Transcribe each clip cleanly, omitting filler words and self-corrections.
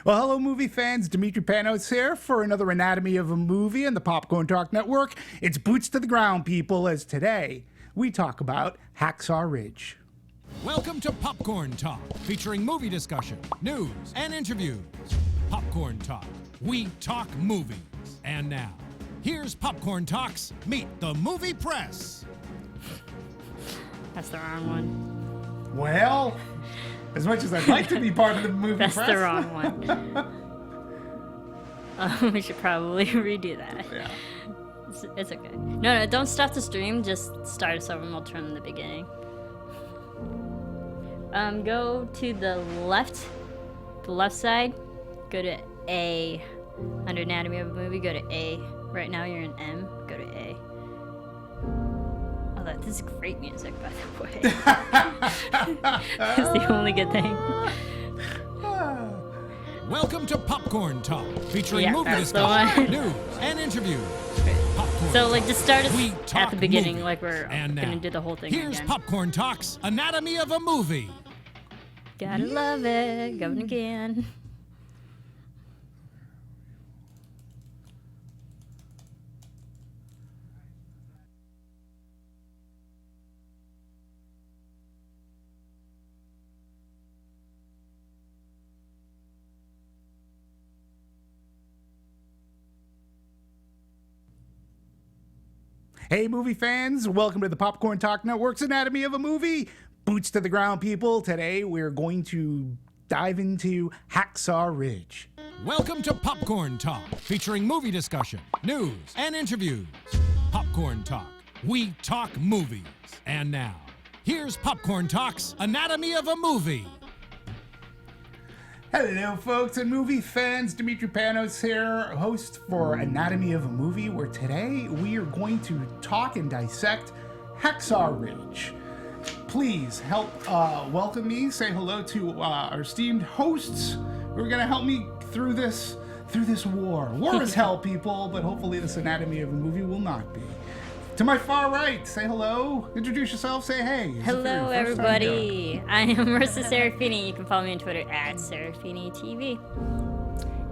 Well, hello, movie fans. Demetri Panos here for another Anatomy of a Movie on the Popcorn Talk Network. It's boots to the ground, people, as today we talk about Hacksaw Ridge. Welcome to Popcorn Talk, featuring movie discussion, news, and interviews. Popcorn Talk. We talk movies. And now, here's Popcorn Talk's Meet the Movie Press. That's the wrong one. Well, as much as I'd like to be part of the movie That's press. the wrong one. We should probably redo that. Yeah. It's okay. No, don't stop the stream. Just start us over and we'll turn in the beginning. Go to the left side. Go to A. Under Anatomy of a Movie, go to A. Right now you're in M. Go to A. Oh, this is great music, by the way. That's the only good thing. Welcome to Popcorn Talk, featuring movie discussion, news, and interviews. Popcorn So, Talk. just start us We at talk the beginning, movie. like we're And gonna now, do the whole thing here's again. Popcorn Talk's Anatomy of a Movie. Gotta love it. Going again. Hey, movie fans. Welcome to the Popcorn Talk Network's Anatomy of a Movie. Boots to the ground, people. Today we're going to dive into Hacksaw Ridge. Welcome to Popcorn Talk, featuring movie discussion, news, and interviews. Popcorn Talk. We talk movies. And now, here's Popcorn Talk's Anatomy of a Movie. Hello, folks and movie fans. Demetri Panos here, host for Anatomy of a Movie, where today we are going to talk and dissect Hacksaw Ridge. Please help welcome me, say hello to our esteemed hosts who are going to help me through this war. War is hell, people, but hopefully this Anatomy of a Movie will not be. To my far right, say hello, introduce yourself, say hey. Hello, everybody. I am Marisa Serafini. You can follow me on Twitter at Serafini TV.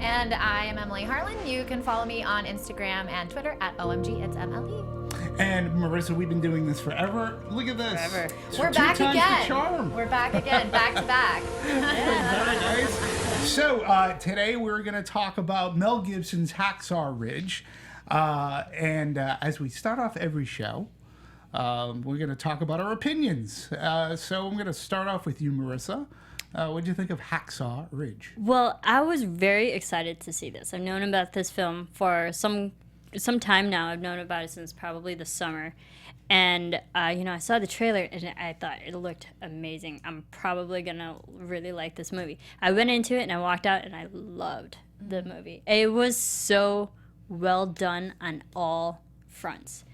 And I am Emily Harlan. You can follow me on Instagram and Twitter at OMG, it's MLE. And Marisa, we've been doing this forever. Look at this. Forever. We're back Two times again. the charm. We're back again, back to back. Very nice. So today we're going to talk about Mel Gibson's Hacksaw Ridge. And as we start off every show, we're going to talk about our opinions. So I'm going to start off with you, Marisa. What did you think of Hacksaw Ridge? Well, I was very excited to see this. I've known about this film for some time now. I've known about it since probably the summer. And, I saw the trailer and I thought it looked amazing. I'm probably going to really like this movie. I went into it and I walked out and I loved the movie. It was so well done on all fronts,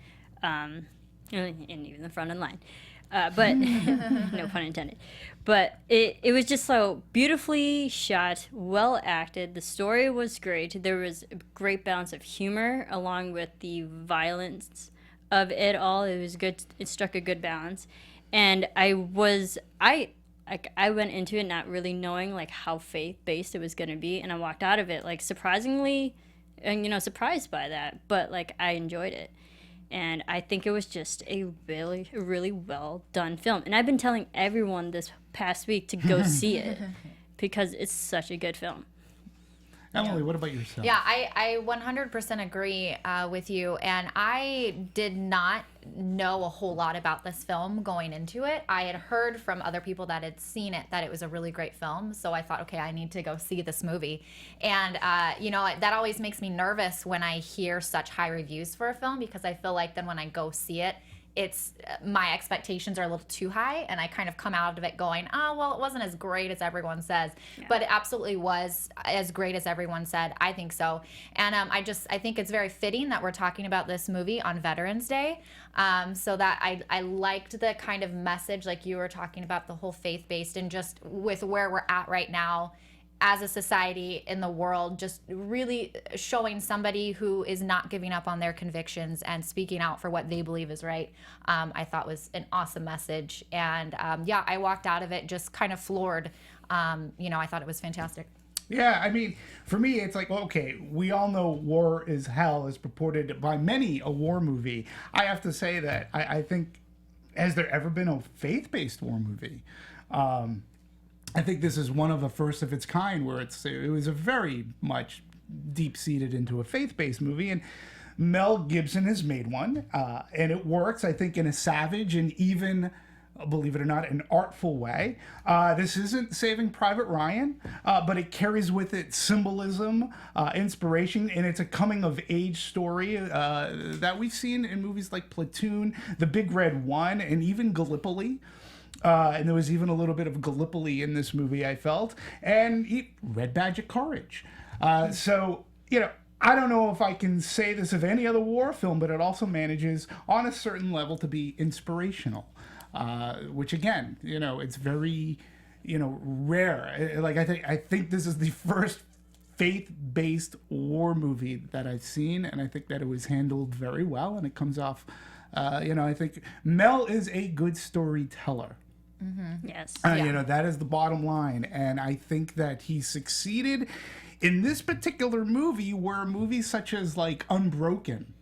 and even the front and line, but no pun intended. But it was just so beautifully shot, well acted. The story was great. There was a great balance of humor along with the violence of it all. It was good. It struck a good balance, and I went into it not really knowing like how faith-based it was going to be, and I walked out of it like surprisingly. And surprised by that, but like I enjoyed it, and I think it was just a really, really well done film. And I've been telling everyone this past week to go see it because it's such a good film. Emily, what about yourself? Yeah, I 100% agree with you. And I did not know a whole lot about this film going into it. I had heard from other people that had seen it that it was a really great film. So I thought, okay, I need to go see this movie. And, that always makes me nervous when I hear such high reviews for a film, because I feel like then when I go see it, it's my expectations are a little too high, and I kind of come out of it going, well, it wasn't as great as everyone says. Yeah. But it absolutely was as great as everyone said. I think so. And I think it's very fitting that we're talking about this movie on Veterans Day. So that I liked the kind of message, like you were talking about, the whole faith-based, and just with where we're at right now as a society in the world, just really showing somebody who is not giving up on their convictions and speaking out for what they believe is right, I thought was an awesome message. And I walked out of it just kind of floored. I thought it was fantastic. Yeah, I mean, for me, it's like, okay, we all know War is Hell is purported by many a war movie. I have to say that I think, has there ever been a faith-based war movie? I think this is one of the first of its kind where it was a very much deep-seated into a faith-based movie, and Mel Gibson has made one, and it works, I think, in a savage and even, believe it or not, an artful way. This isn't Saving Private Ryan, but it carries with it symbolism, inspiration, and it's a coming-of-age story that we've seen in movies like Platoon, The Big Red One, and even Gallipoli. And there was even a little bit of Gallipoli in this movie, I felt. And Red Badge of Courage. So, I don't know if I can say this of any other war film, but it also manages on a certain level to be inspirational. Which again, it's very, rare. Like I think this is the first faith-based war movie that I've seen, and I think that it was handled very well, and it comes off. I think Mel is a good storyteller. Mm-hmm. Yes. That is the bottom line, and I think that he succeeded in this particular movie, where movies such as like Unbroken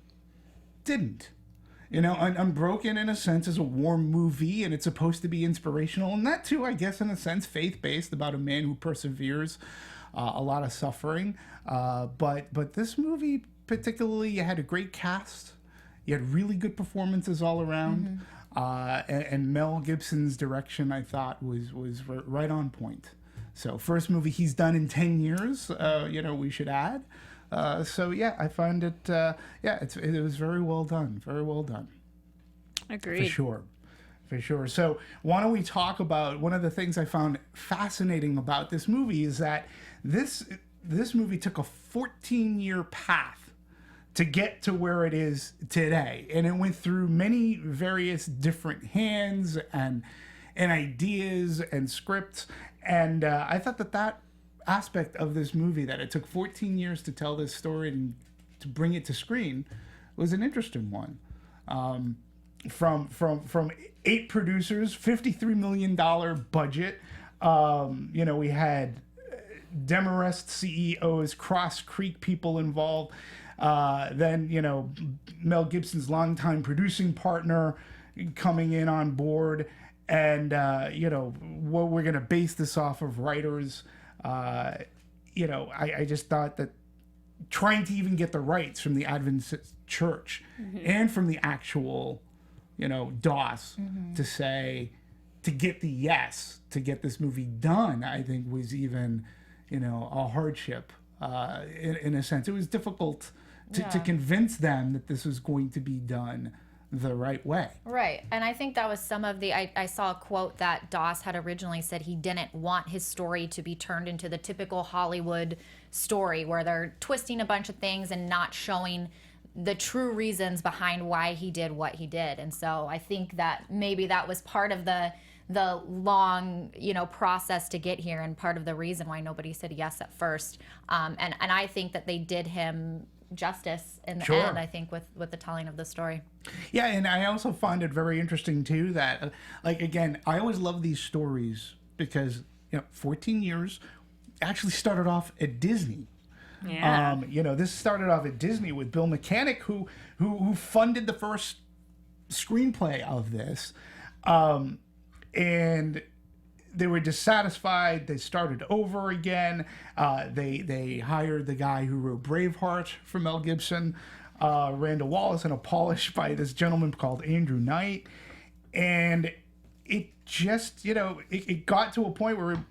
didn't. Unbroken, in a sense, is a war movie, and it's supposed to be inspirational, and that too, I guess, in a sense, faith-based, about a man who perseveres a lot of suffering. But this movie, particularly, you had a great cast. You had really good performances all around, and Mel Gibson's direction, I thought, was right on point. So, first movie he's done in 10 years, we should add. I find it, it was very well done. Very well done. Agreed. For sure. So why don't we talk about one of the things I found fascinating about this movie is that this movie took a 14-year path to get to where it is today. And it went through many various different hands and ideas and scripts. And I thought that aspect of this movie, that it took 14 years to tell this story and to bring it to screen, was an interesting one. From 8 producers, $53 million budget. We had Demarest CEOs, Cross Creek people involved. Then, Mel Gibson's longtime producing partner coming in on board. And, what we're going to base this off of writers. I just thought that trying to even get the rights from the Adventist Church and from the actual, DOS to get the yes, to get this movie done, I think was even, a hardship in a sense. It was difficult to convince them that this was going to be done the right way. Right. And I think that was some of I saw a quote that Doss had originally said he didn't want his story to be turned into the typical Hollywood story where they're twisting a bunch of things and not showing the true reasons behind why he did what he did. And so I think that maybe that was part of the long, process to get here, and part of the reason why nobody said yes at first. And I think that they did him justice in the end, I think, with the telling of the story. Yeah, and I also find it very interesting too that, again, I always love these stories because 14 years actually started off at Disney. Yeah. This started off at Disney with Bill Mechanic, who funded the first screenplay of this, and they were dissatisfied. They started over again. They hired the guy who wrote Braveheart for Mel Gibson, Randall Wallace, and a polish by this gentleman called Andrew Knight. And it just, it got to a point where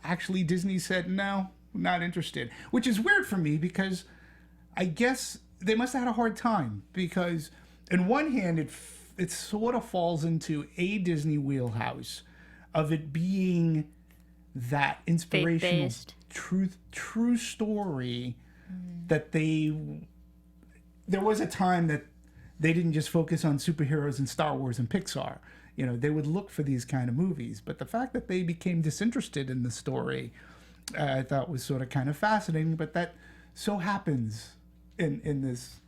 actually Disney said, no, not interested. Which is weird for me because I guess they must have had a hard time because in one hand, it sort of falls into a Disney wheelhouse of it being that inspirational true story that there was a time that they didn't just focus on superheroes and Star Wars and Pixar. They would look for these kind of movies. But the fact that they became disinterested in the story, I thought was sort of kind of fascinating. But that so happens in this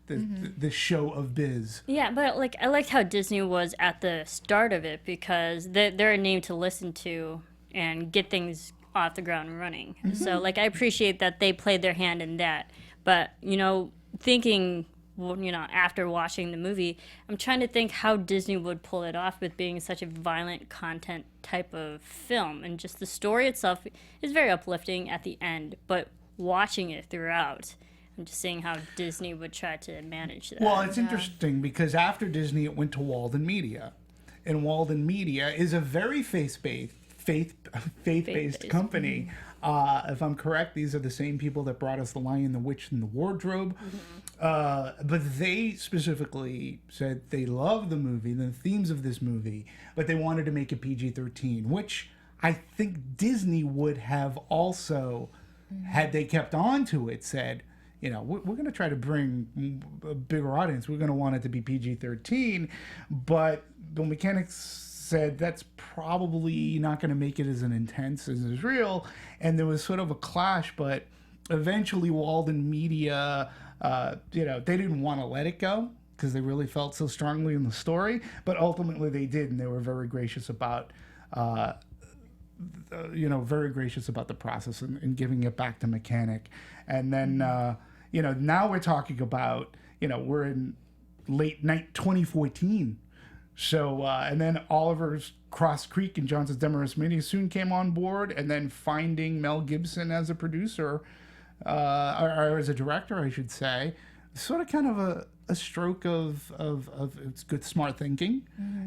show of biz. Yeah, but I liked how Disney was at the start of it because they're a name to listen to and get things off the ground running. So like I appreciate that they played their hand in that. But thinking, after watching the movie, I'm trying to think how Disney would pull it off with being such a violent content type of film. And just the story itself is very uplifting at the end, but watching it throughout, I'm just seeing how Disney would try to manage that. Well, it's interesting because after Disney, it went to Walden Media. And Walden Media is a very faith-based company. If I'm correct, these are the same people that brought us The Lion, the Witch, and the Wardrobe. But they specifically said they love the movie, the themes of this movie, but they wanted to make it PG-13, which I think Disney would have also, had they kept on to it, said, we're going to try to bring a bigger audience. We're going to want it to be PG-13. But the mechanics said that's probably not going to make it as an intense as is real. And there was sort of a clash, but eventually Walden Media, they didn't want to let it go because they really felt so strongly in the story. But ultimately they did, and they were very gracious about the process and giving it back to mechanic. And then, now we're talking about, we're in late night 2014. So, and then Oliver's Cross Creek and Johnson's Demarest Mini soon came on board, and then finding Mel Gibson as a producer, or as a director, I should say, sort of kind of a stroke of it's good, smart thinking.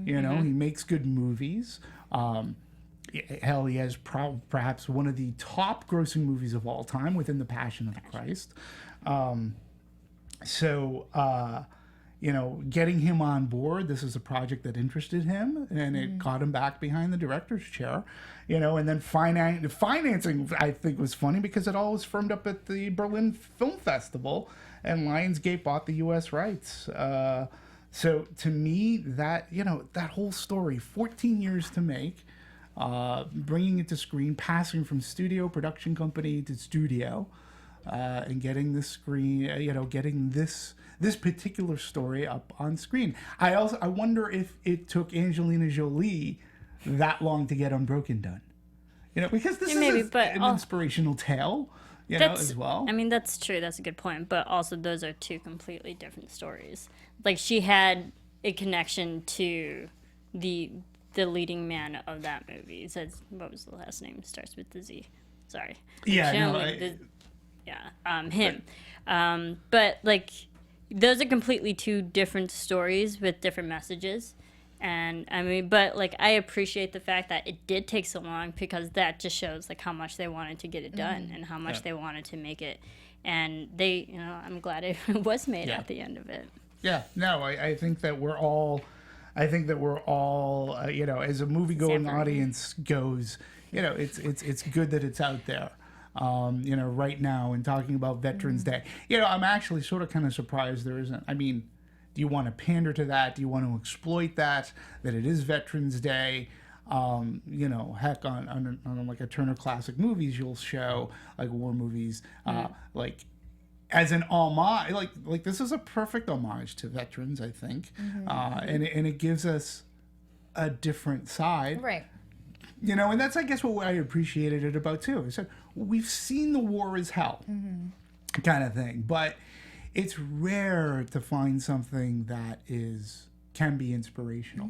He makes good movies. Hell, he has perhaps one of the top grossing movies of all time within The Passion of the Christ. Getting him on board, this is a project that interested him, and it got him back behind the director's chair, and then financing, I think, was funny because it all was firmed up at the Berlin Film Festival, and Lionsgate bought the U.S. rights. So to me, that whole story, 14 years to make, bringing it to screen, passing from studio production company to studio, and getting this screen, getting this particular story up on screen. I wonder if it took Angelina Jolie that long to get Unbroken done. Because this is an inspirational tale, as well. I mean, that's true. That's a good point. But also, those are two completely different stories. Like, she had a connection to the leading man of that movie. It says, what was the last name? It starts with the Z. Sorry. Yeah, him. But like, those are completely two different stories with different messages. And I mean, but like, I appreciate the fact that it did take so long, because that just shows like how much they wanted to get it done and how much they wanted to make it. And they, I'm glad it was made at the end of it. Yeah, no, I think that we're all, as a movie-going audience goes, it's good that it's out there. Right now, and talking about Veterans Day. I'm actually sort of kind of surprised there isn't. I mean, do you want to pander to that? Do you want to exploit that it is Veterans Day? Heck, on like a Turner Classic Movies, you'll show like war movies, like as an homage. Like this is a perfect homage to veterans, I think, and it gives us a different side, right? And that's, I guess, what I appreciated it about too. I said, we've seen the war as hell, kind of thing, but it's rare to find something that can be inspirational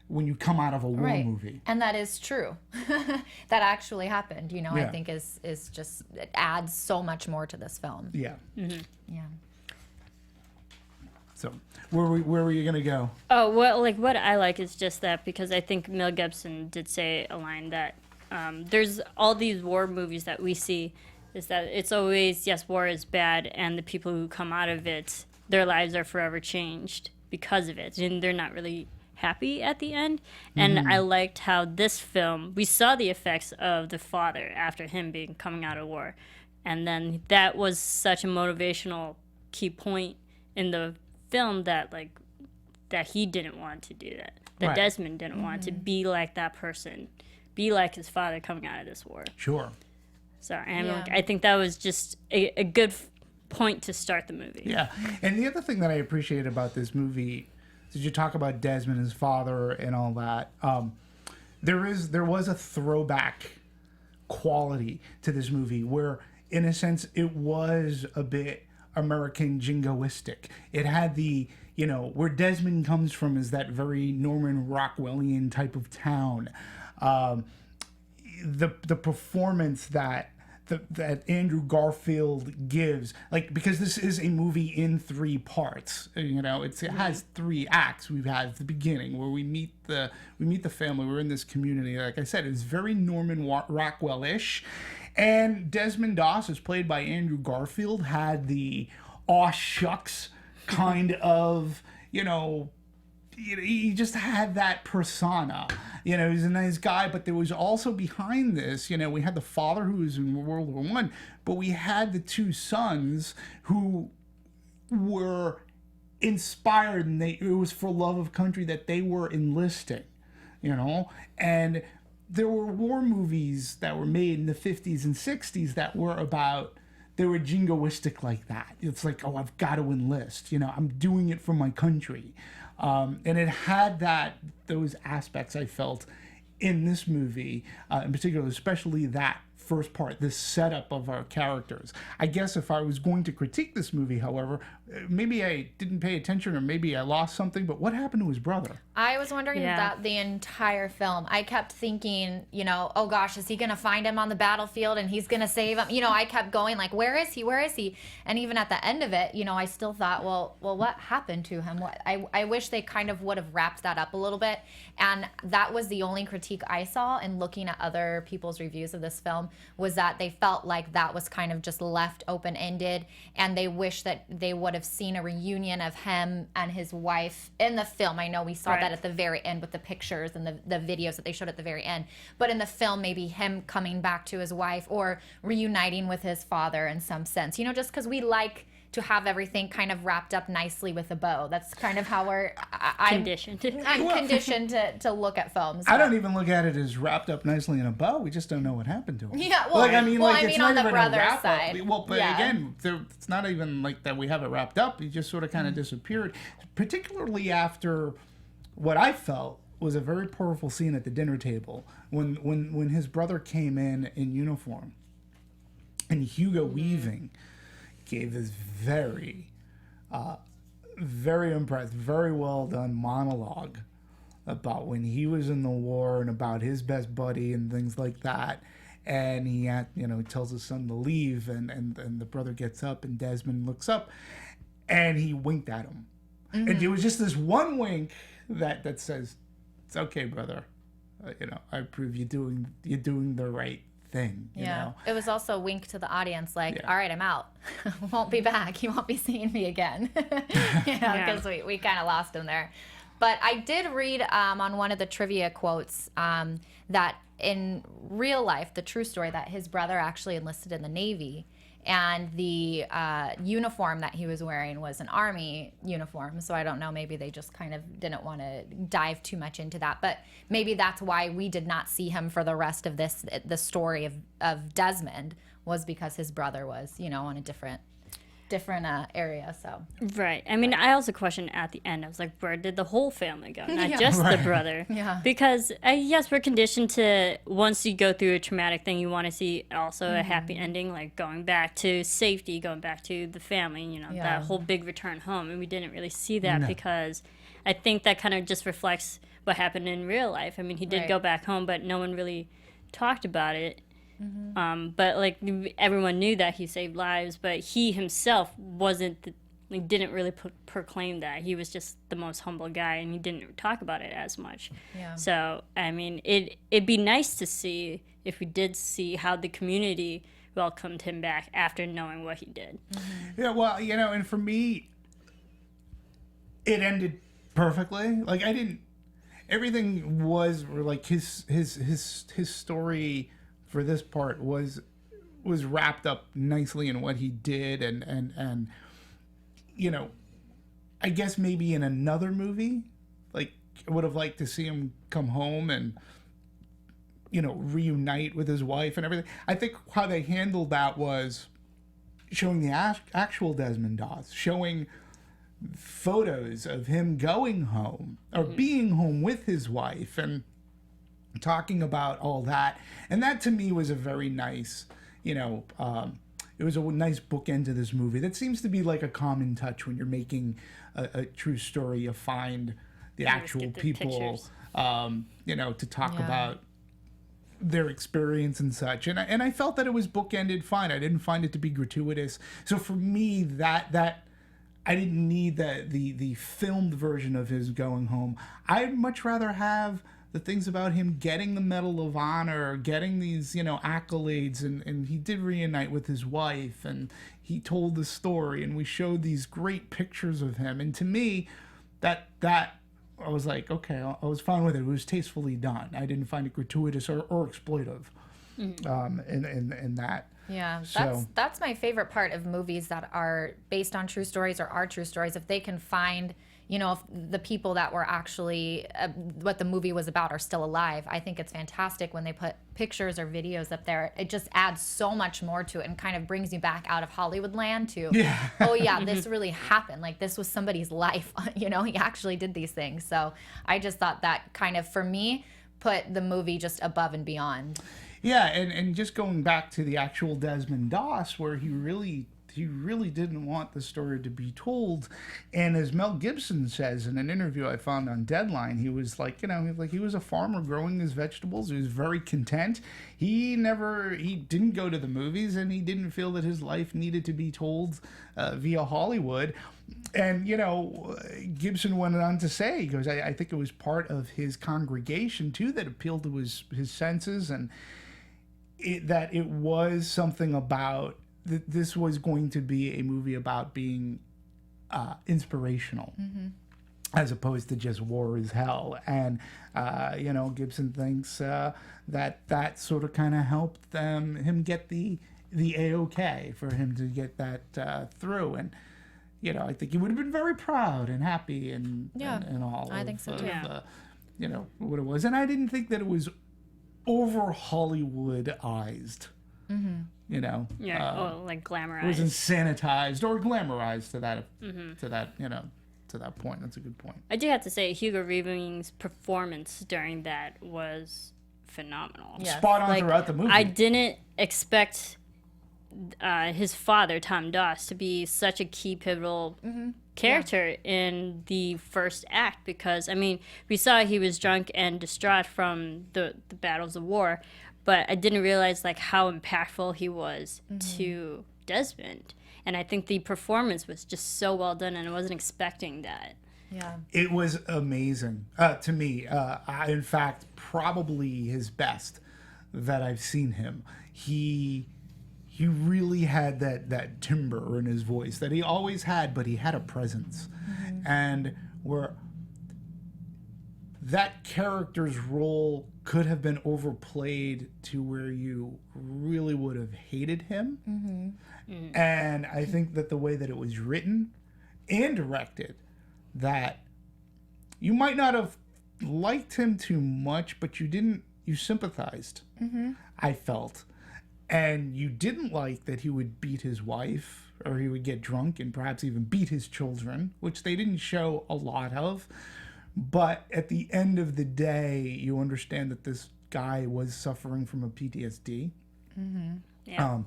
when you come out of a war movie. And that is true. That actually happened. I think is just, it adds so much more to this film. Yeah. Yeah. So where were you gonna go? Oh, well, like what I like is just that, because I think Mel Gibson did say a line that there's all these war movies that we see, is that it's always, yes, war is bad, and the people who come out of it, their lives are forever changed because of it, and they're not really happy at the end. And I liked how this film, we saw the effects of the father after him coming out of war, and then that was such a motivational key point in the film that he didn't want to do that Desmond didn't want to be like that person, be like his father coming out of this war. Sure. So I think that was just a good point to start the movie. Yeah. And the other thing that I appreciate about this movie, did you talk about Desmond, his father, and all that? There was a throwback quality to this movie where, in a sense, it was a bit American jingoistic. It had the, where Desmond comes from is that very Norman Rockwellian type of town. The performance that Andrew Garfield gives, because this is a movie in 3 parts, it has 3 acts. We have the beginning where we meet the family. We're in this community. Like I said, it's very Norman Rockwell-ish. And Desmond Doss, is played by Andrew Garfield, had the aw shucks kind of, he just had that persona. He's a nice guy, but there was also behind this, we had the father who was in World War I, but we had the 2 sons who were inspired, and it was for love of country that they were enlisting, and there were war movies that were made in the 50s and 60s that were they were jingoistic like that. It's like, oh, I've got to enlist, I'm doing it for my country. And it had those aspects I felt in this movie, in particular, especially that first part, this setup of our characters. I guess if I was going to critique this movie, however, maybe I didn't pay attention or maybe I lost something, but what happened to his brother? I was wondering that the entire film. I kept thinking, oh gosh, is he going to find him on the battlefield and he's going to save him? I kept going like, where is he? Where is he? And even at the end of it, I still thought, well, what happened to him? I wish they kind of would have wrapped that up a little bit. And that was the only critique I saw in looking at other people's reviews of this film, was that they felt like that was kind of just left open-ended, and they wish that they would have seen a reunion of him and his wife in the film. I know we saw that at the very end with the pictures and the videos that they showed at the very end, but in the film, maybe him coming back to his wife or reuniting with his father in some sense, just because we like to have everything kind of wrapped up nicely with a bow. That's kind of how I'm conditioned to look at films. I don't even look at it as wrapped up nicely in a bow. We just don't know what happened to him. Yeah, well, I mean on the brother's side. But again, it's not even like that we have it wrapped up. He just sort of kind of disappeared, particularly after what I felt was a very powerful scene at the dinner table when his brother came in uniform and Hugo Weaving gave this very, very impressed, very well done monologue about when he was in the war and about his best buddy and things like that. And he tells his son to leave, and the brother gets up, and Desmond looks up, and he winked at him. Mm-hmm. And it was just this one wink that says, "It's okay, brother. I approve you doing the right thing." You know? It was also a wink to the audience, like, all right, I'm out. Won't be back. You won't be seeing me again. Because we kind of lost him there. But I did read on one of the trivia quotes that in real life, the true story, that his brother actually enlisted in the Navy, and the uniform that he was wearing was an Army uniform. So I don't know, maybe they just kind of didn't want to dive too much into that. But maybe that's why we did not see him for the rest of the story of Desmond, was because his brother was, on a different area. So right. I mean, I also questioned at the end. I was like, where did the whole family go, not just the brother? Yeah. Because yes, we're conditioned to, once you go through a traumatic thing, you want to see also a happy ending, like going back to safety, going back to the family. That whole big return home, and we didn't really see that because I think that kind of just reflects what happened in real life. I mean, he did go back home, but no one really talked about it. Mm-hmm. But like everyone knew that he saved lives, but he himself didn't really proclaim that. He was just the most humble guy, and he didn't talk about it as much. Yeah. So I mean, it'd be nice to see if we did see how the community welcomed him back after knowing what he did. Mm-hmm. Yeah, well, and for me, it ended perfectly. Like everything was like his story for this part was wrapped up nicely in what he did, and I guess maybe in another movie, like I would have liked to see him come home and reunite with his wife and everything. I think how they handled that was showing the actual Desmond Doss, showing photos of him going home or being home with his wife, and talking about all that. And that to me was a very nice, it was a nice bookend to this movie. That seems to be like a common touch when you're making a true story. You find the actual people, to talk about their experience and such. And I felt that it was bookended fine. I didn't find it to be gratuitous. So for me, that I didn't need the filmed version of his going home. I'd much rather have the things about him getting the Medal of Honor, getting these, accolades, and he did reunite with his wife, and he told the story, and we showed these great pictures of him. And to me, that I was like, okay, I was fine with it. It was tastefully done. I didn't find it gratuitous or exploitive in that. Yeah, So- that's my favorite part of movies that are based on true stories or are true stories. If they can find, if the people that were actually what the movie was about are still alive, I think it's fantastic when they put pictures or videos up there. It just adds so much more to it and kind of brings you back out of Hollywood land to, oh yeah, this really happened. Like this was somebody's life. He actually did these things. So I just thought that kind of, for me, put the movie just above and beyond. Yeah, and just going back to the actual Desmond Doss, where he really didn't want the story to be told. And as Mel Gibson says in an interview I found on Deadline, he was like, he was a farmer growing his vegetables. He was very content. He didn't go to the movies, and he didn't feel that his life needed to be told via Hollywood. And, Gibson went on to say, he goes, I think it was part of his congregation, too, that appealed to his senses, and that it was something about this was going to be a movie about being inspirational, as opposed to just war is hell. And Gibson thinks that sort of kind of helped him get the A-OK for him to get that through. And I think he would have been very proud and happy and all. I think so too. What it was. And I didn't think that it was over Hollywoodized. Like glamorized. It wasn't sanitized or glamorized to that point. That's a good point. I do have to say, Hugo Weaving's performance during that was phenomenal. Yes. Spot on throughout the movie. I didn't expect his father, Tom Doss, to be such a key pivotal character in the first act, because we saw he was drunk and distraught from the battles of war, but I didn't realize how impactful he was to Desmond. And I think the performance was just so well done, and I wasn't expecting that. Yeah. It was amazing to me. In fact, probably his best that I've seen him. He really had that timbre in his voice that he always had, but he had a presence. And where that character's role could have been overplayed to where you really would have hated him. And I think that the way that it was written and directed, that you might not have liked him too much, but you sympathized, I felt. And you didn't like that he would beat his wife, or he would get drunk and perhaps even beat his children, which they didn't show a lot of. But at the end of the day, you understand that this guy was suffering from a PTSD. Yeah.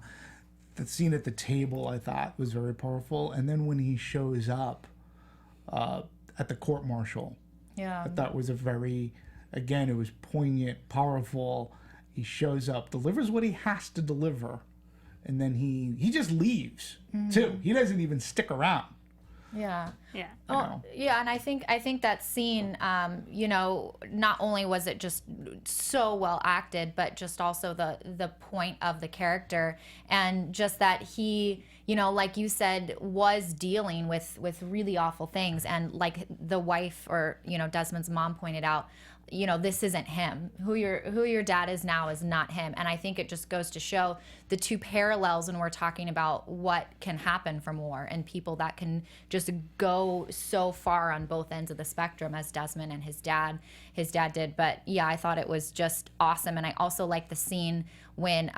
The scene at the table, I thought, was very powerful. And then when he shows up at the court-martial, I thought was it was poignant, powerful. He shows up, delivers what he has to deliver, and then he just leaves, too. He doesn't even stick around. Yeah. Yeah. Oh, yeah, and I think that scene, not only was it just so well acted, but just also the point of the character, and just that he, like you said, was dealing with really awful things, and like the wife, or Desmond's mom pointed out, this isn't him. Who your dad is now is not him. And I think it just goes to show the two parallels when we're talking about what can happen from war, and people that can just go so far on both ends of the spectrum, as Desmond and his dad did. But yeah, I thought it was just awesome. And I also like the scene when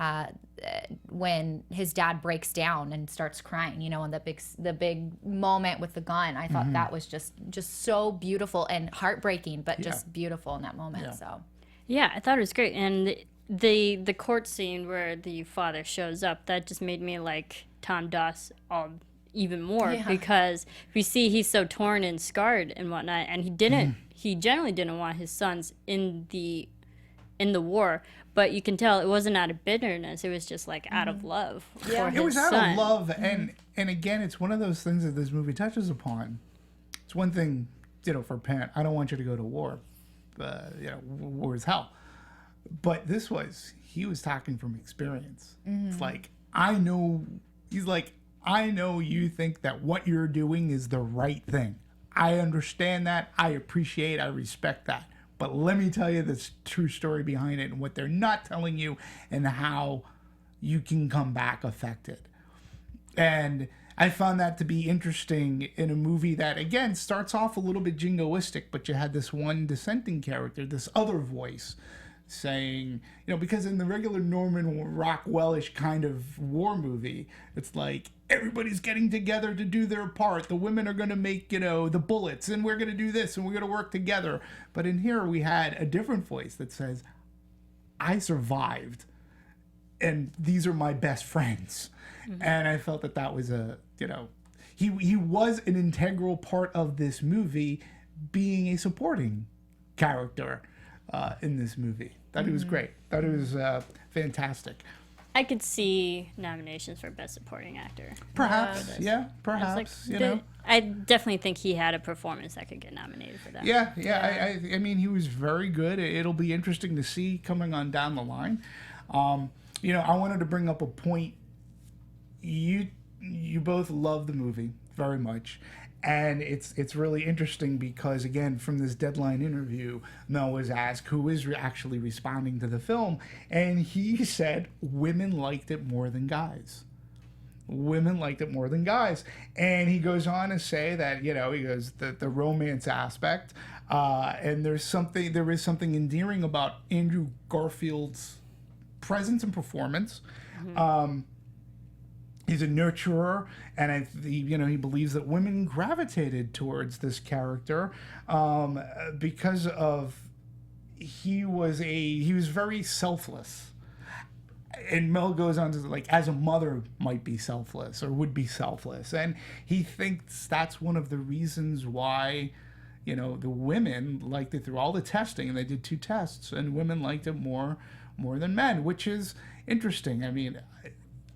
his dad breaks down and starts crying, and the big moment with the gun. I thought that was just so beautiful and heartbreaking, but just beautiful in that moment. Yeah. So Yeah, I thought it was great, and the court scene where the father shows up, that just made me like Tom Doss even more, Yeah. because we see he's so torn and scarred and whatnot, and he generally didn't want his sons in the war, but you can tell it wasn't out of bitterness, it was just like out of love for his It was out son. of love, and again, it's one of those things that this movie touches upon. It's one thing, for a parent, I don't want you to go to war. War is hell. But he was talking from experience. It's like, he's like, I know you think that what you're doing is the right thing. I understand that. I appreciate, I respect that. But let me tell you the true story behind it and what they're not telling you and how you can come back affected. And I found that to be interesting in a movie that, again, starts off a little bit jingoistic, but you had this one dissenting character, this other voice saying, because in the regular Norman Rockwell-ish kind of war movie, it's like everybody's getting together to do their part. The women are going to make, the bullets, and we're going to do this, and we're going to work together. But in here, we had a different voice that says, I survived, and these are my best friends. And I felt that was he was an integral part of this movie, being a supporting character in this movie. Thought he was great. Thought it was fantastic. I could see nominations for Best Supporting Actor. Perhaps, perhaps. I definitely think he had a performance that could get nominated for that. Yeah. I mean, he was very good. It'll be interesting to see coming on down the line. I wanted to bring up a point. You both love the movie very much, and it's really interesting because, again, from this Deadline interview, Mel was asked who is actually responding to the film, and he said women liked it more than guys. Women liked it more than guys. And he goes on to say that, he goes, the romance aspect, and there is something endearing about Andrew Garfield's presence and performance. He's a nurturer, and he believes that women gravitated towards this character because of he was very selfless. And Mel goes on to as a mother might be selfless or would be selfless, and he thinks that's one of the reasons why the women liked it through all the testing, and they did 2 tests, and women liked it more than men, which is interesting. I mean,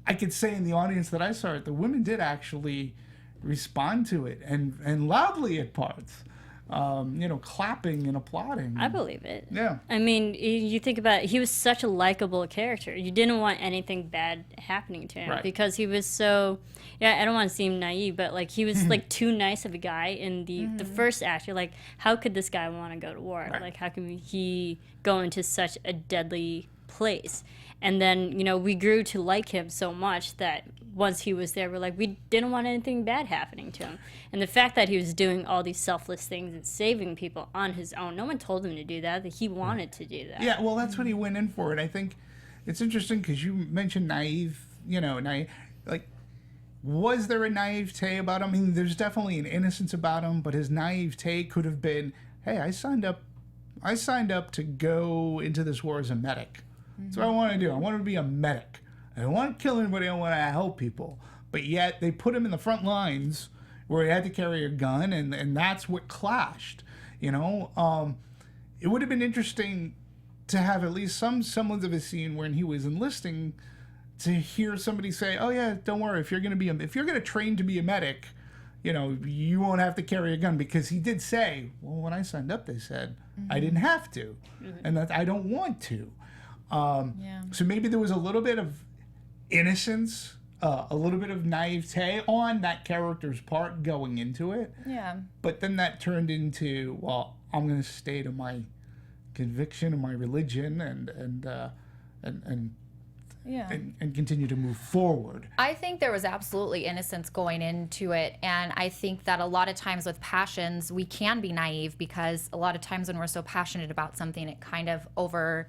I could say in the audience that I saw it, the women did actually respond to it and loudly at parts, clapping and applauding. I believe it. Yeah. I mean, you think about it, he was such a likable character. You didn't want anything bad happening to him, right, because he was so, I don't want to seem naive, but he was too nice of a guy in the first act. You're like, how could this guy want to go to war? Right. How can he go into such a deadly place? And then, we grew to like him so much that once he was there, we're like, we didn't want anything bad happening to him. And the fact that he was doing all these selfless things and saving people on his own, no one told him to do that he wanted to do that. Yeah, well, that's what he went in for. And I think it's interesting because you mentioned naive, was there a naivete about him? I mean, there's definitely an innocence about him, but his naivete could have been, hey, I signed up to go into this war as a medic. That's what I want to do. I want to be a medic. I don't want to kill anybody. I want to help people. But yet they put him in the front lines where he had to carry a gun, and that's what clashed. It would have been interesting to have at least some semblance of a scene when he was enlisting, to hear somebody say, "Oh yeah, don't worry. If you're going to train to be a medic, you won't have to carry a gun," because he did say, "Well, when I signed up, they said I didn't have to, and that I don't want to." So maybe there was a little bit of innocence, a little bit of naivete on that character's part going into it. Yeah. But then that turned into, well, I'm going to stay to my conviction and my religion and continue to move forward. I think there was absolutely innocence going into it, and I think that a lot of times with passions, we can be naive because a lot of times when we're so passionate about something, it kind of or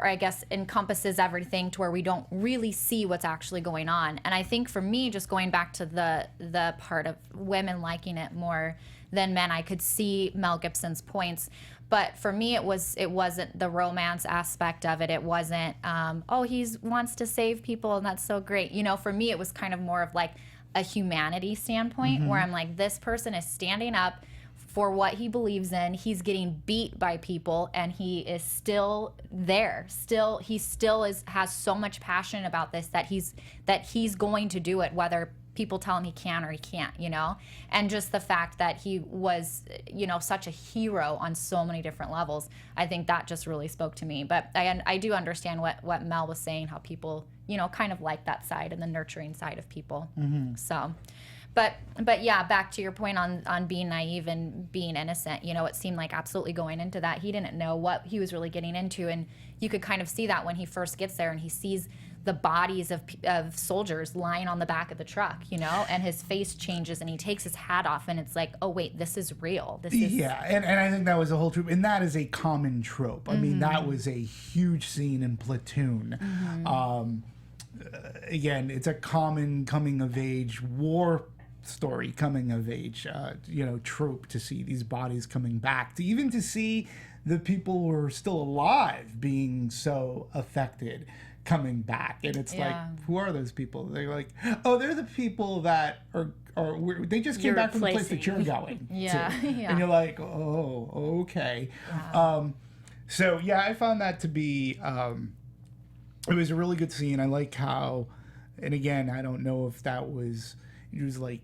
I guess encompasses everything to where we don't really see what's actually going on. And I think for me, just going back to the part of women liking it more than men, I could see Mel Gibson's points. But for me, it wasn't the romance aspect of it. It wasn't, he wants to save people and that's so great. For me, it was kind of more of like a humanity standpoint where I'm like, this person is standing up for what he believes in. He's getting beat by people and he is still there. He still has so much passion about this that he's going to do it whether people tell him he can or he can't, and just the fact that he was, such a hero on so many different levels. I think that just really spoke to me. But I do understand what Mel was saying, how people, kind of like that side and the nurturing side of people. So, but yeah, back to your point on being naive and being innocent, it seemed like absolutely going into that, he didn't know what he was really getting into. And you could kind of see that when he first gets there and he sees the bodies of soldiers lying on the back of the truck, and his face changes and he takes his hat off and it's like, oh wait, this is real. Yeah, and I think that was a whole trope, and that is a common trope. I mean, that was a huge scene in Platoon. Again, it's a common coming of age war story, coming of age, trope, to see these bodies coming back, to see the people who are still alive being so affected coming back. And it's like, who are those people? They're like, oh, they're the people that they just came back from the place that you're going to. And you're like, oh, okay. So yeah, I found that to be it was a really good scene. I like how, and again, I don't know if that was, it was like,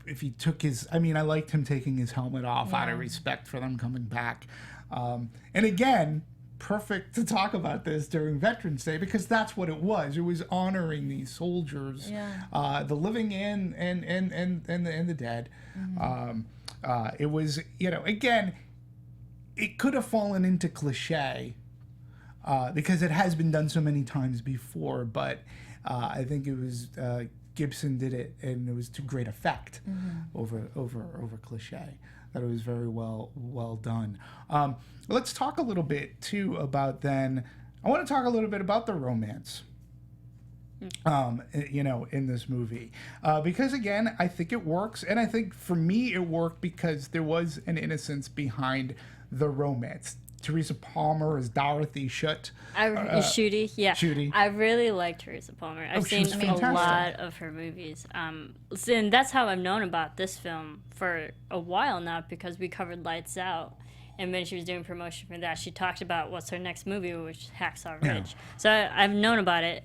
if he took I liked him taking his helmet off out of respect for them coming back. And again, perfect to talk about this during Veterans Day, because that's what it was. It was honoring these soldiers, the living and the dead. It was, again, it could have fallen into cliche because it has been done so many times before, but I think it was Gibson did it, and it was to great effect over cliche. That it was very well done. Let's talk a little bit too about then. I want to talk a little bit about the romance. In this movie, because again, I think it works, and I think for me it worked because there was an innocence behind the romance. Teresa Palmer as Dorothy Schutt. Shooty, yeah. Shooty. I really like Teresa Palmer. I've seen a lot of her movies. And that's how I've known about this film for a while now, because we covered Lights Out. And when she was doing promotion for that, she talked about what's her next movie, which is Hacksaw Ridge. Yeah. So I've known about it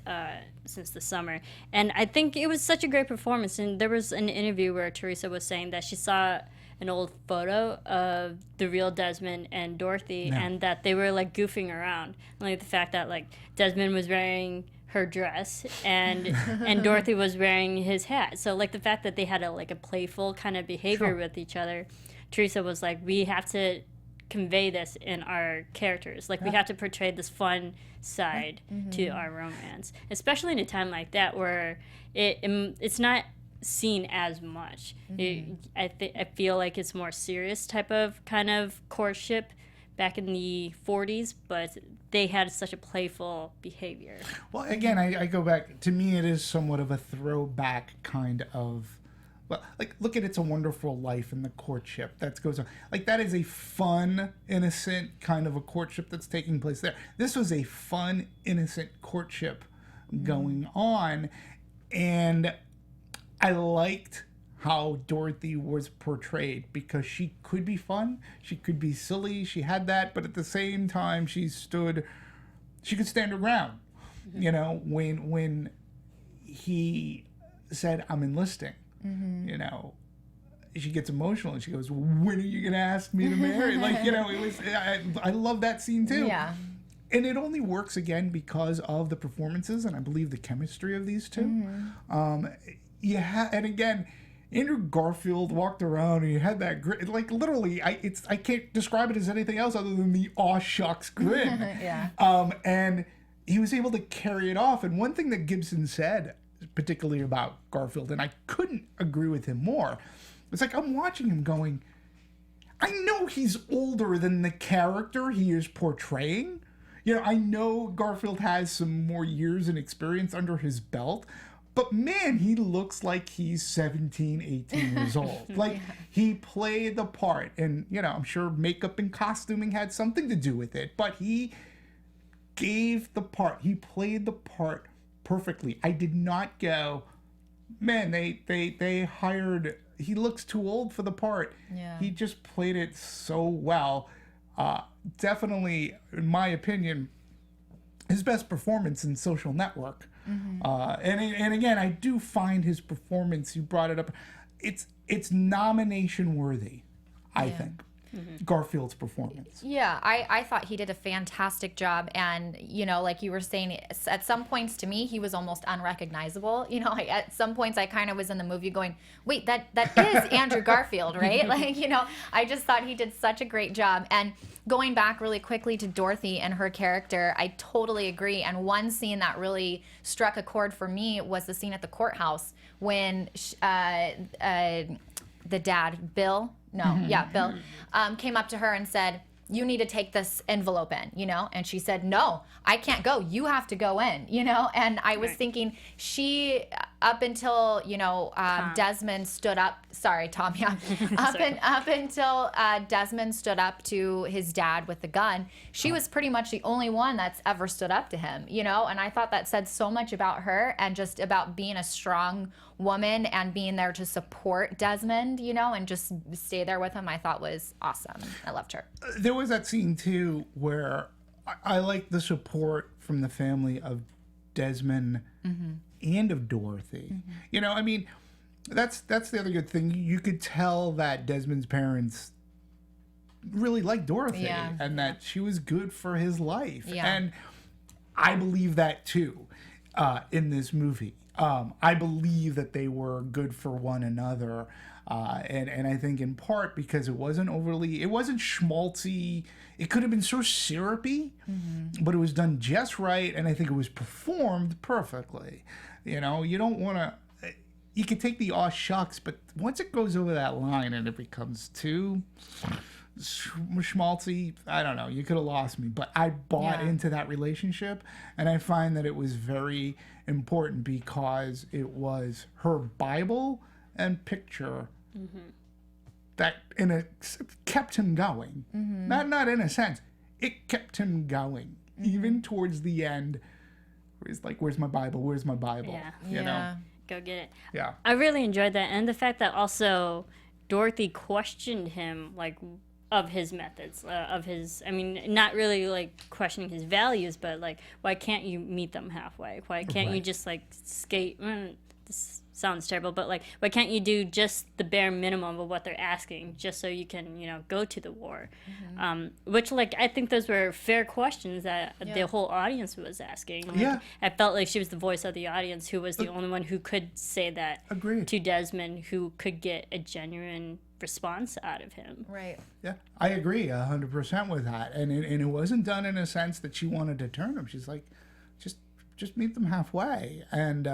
since the summer. And I think it was such a great performance. And there was an interview where Teresa was saying that she saw an old photo of the real Desmond and Dorothy, and that they were like goofing around. Like the fact that like Desmond was wearing her dress and Dorothy was wearing his hat. So like the fact that they had a playful kind of behavior with each other. Teresa was like, we have to convey this in our characters. Like we have to portray this fun side to our romance, especially in a time like that where it's not seen as much. I feel like it's more serious type of kind of courtship back in the 40s, but they had such a playful behavior. Well, again, I go back, to me it is somewhat of a throwback kind of, well, like look at It's a Wonderful Life and the courtship that goes on. Like that is a fun, innocent kind of a courtship that's taking place there. This was a fun, innocent courtship going on, and I liked how Dorothy was portrayed, because she could be fun, she could be silly, she had that, but at the same time she could stand her ground. When he said, I'm enlisting, she gets emotional and she goes, when are you gonna ask me to marry? It was, I love that scene too. Yeah. And it only works again because of the performances and I believe the chemistry of these two. And again, Andrew Garfield walked around and he had that grin. Like literally, I can't describe it as anything else other than the aw shucks grin. And he was able to carry it off. And one thing that Gibson said, particularly about Garfield, and I couldn't agree with him more, it's like I'm watching him going, I know he's older than the character he is portraying. I know Garfield has some more years and experience under his belt, But man, he looks like he's 17, 18 years old. Like, he played the part. And, you know, I'm sure makeup and costuming had something to do with it. But he gave the part. He played the part perfectly. I did not go, man, they hired... He looks too old for the part. Yeah. He just played it so well. Definitely, in my opinion, his best performance in Social Network. And again, I do find his performance, you brought it up, it's nomination worthy, I think. Garfield's performance. Yeah, I thought he did a fantastic job. And, you know, like you were saying, at some points to me, he was almost unrecognizable. You know, at some points I kind of was in the movie going, wait, that is Andrew Garfield, right? Like, you know, I just thought he did such a great job. And going back really quickly to Dorothy and her character, I totally agree. And one scene that really struck a chord for me was the scene at the courthouse when the dad, Bill, Bill, came up to her and said, you need to take this envelope in, you know? And she said, no, I can't go. You have to go in, you know? And I was thinking, she, up until, you know, Desmond stood up, Tom, up until Desmond stood up to his dad with the gun, she was pretty much the only one that's ever stood up to him, you know? And I thought that said so much about her and just about being a strong woman and being there to support Desmond, you know, and just stay there with him, I thought was awesome. I loved her. There was that scene, too, where I like the support from the family of Desmond and of Dorothy. You know, I mean, that's the other good thing. You could tell that Desmond's parents really liked Dorothy and that she was good for his life. And I believe that, too, in this movie. I believe that they were good for one another. And I think in part because it wasn't schmaltzy. It could have been so syrupy, but it was done just right. And I think it was performed perfectly. You know, you don't want to, you can take the aw shucks, but once it goes over that line and it becomes too schmaltzy, I don't know, you could have lost me, but I bought into that relationship. And I find that it was very important because it was her Bible and picture that kept him going. Not in a sense, it kept him going even towards the end where he's like, where's my Bible, you know, go get it. I really enjoyed that, and the fact that also Dorothy questioned him, like, of his methods, I mean, not really like questioning his values, but like, why can't you meet them halfway? Why can't you just like skate? This sounds terrible, but like, why can't you do just the bare minimum of what they're asking, just so you can, you know, go to the war? Which, like, I think those were fair questions that the whole audience was asking. Like, I felt like she was the voice of the audience, who was the only one who could say that to Desmond, who could get a genuine response out of him. Right. Yeah, I agree 100% with that. And it wasn't done in a sense that she wanted to turn him. She's like, just meet them halfway. And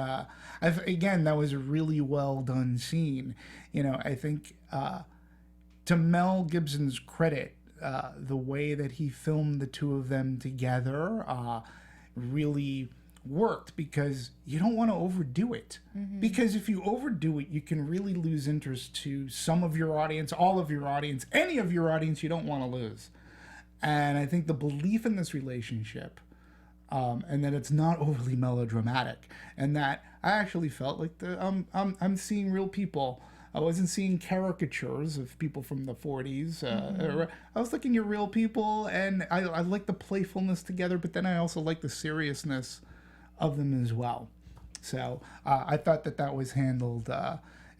again, that was a really well done scene. You know, I think to Mel Gibson's credit, the way that he filmed the two of them together really worked, because you don't want to overdo it. Because if you overdo it, you can really lose interest to some of your audience, all of your audience, any of your audience you don't want to lose. And I think the belief in this relationship, and that it's not overly melodramatic, and that I actually felt like I'm seeing real people. I wasn't seeing caricatures of people from the 40s. I was looking at real people, and I like the playfulness together, but then I also like the seriousness of them as well. So I thought that was handled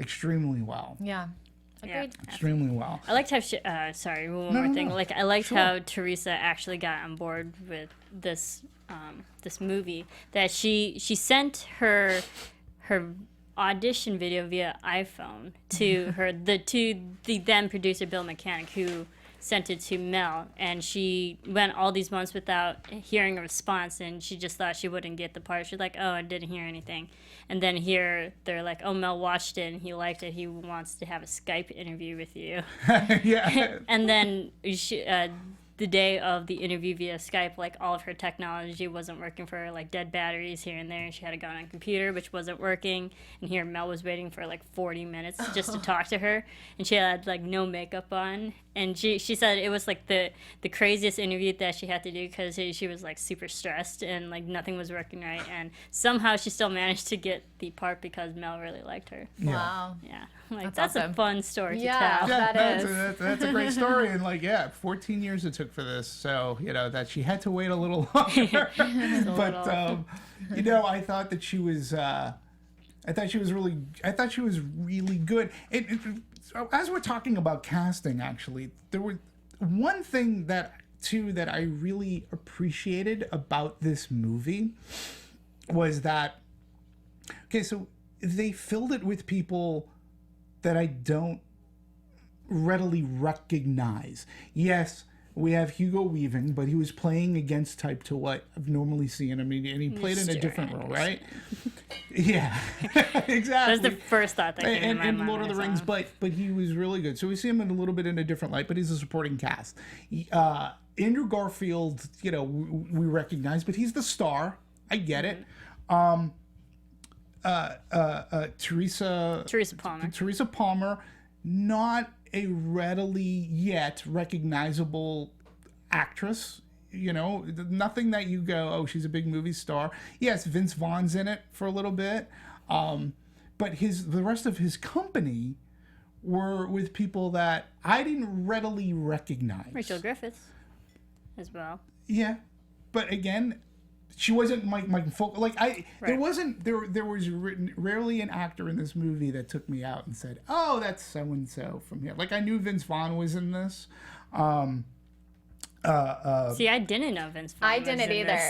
extremely well. Yeah. Agreed. Extremely well. I liked how sorry, one more thing. Like, I liked how Teresa actually got on board with this this movie. That she sent her audition video via iPhone to the then producer Bill Mechanic, who sent it to Mel, and she went all these months without hearing a response, and she just thought she wouldn't get the part. She's like, oh, I didn't hear anything. And then here they're like, oh, Mel watched it and he liked it, he wants to have a Skype interview with you. Yeah. And then the day of the interview via Skype, like all of her technology wasn't working for her, like dead batteries here and there, and she had to go on a computer which wasn't working, and here Mel was waiting for like 40 minutes just to talk to her, and she had like no makeup on, and she said it was like the craziest interview that she had to do because she was like super stressed and like nothing was working right, and somehow she still managed to get the part because Mel really liked her. Wow. Yeah, like That's that's awesome. a fun story to Yeah. tell. That That's a great story. And like, 14 years it took for this. So, that she had to wait a little longer. But, I thought that she was, really good. So as we're talking about casting, actually, there was one thing that I really appreciated about this movie was that, so they filled it with people that I don't readily recognize. Yes, we have Hugo Weaving, but he was playing against type to what I've normally seen him, and he played in a different role, right? Yeah, exactly. That's the first thought that came to my mind. And Lord of the Rings, but he was really good. So we see him in a little bit in a different light, but he's a supporting cast. Andrew Garfield, we recognize, but he's the star. I get it. Teresa Palmer, not a readily yet recognizable actress. Nothing that you go, oh, she's a big movie star. Yes, Vince Vaughn's in it for a little bit, but the rest of his company were with people that I didn't readily recognize. Rachel Griffiths, as well. Yeah, but again, she wasn't my focal. Like there was rarely an actor in this movie that took me out and said, "Oh, that's so and so from here." Like I knew Vince Vaughn was in this. See, I didn't know Vince Vaughn. I didn't either.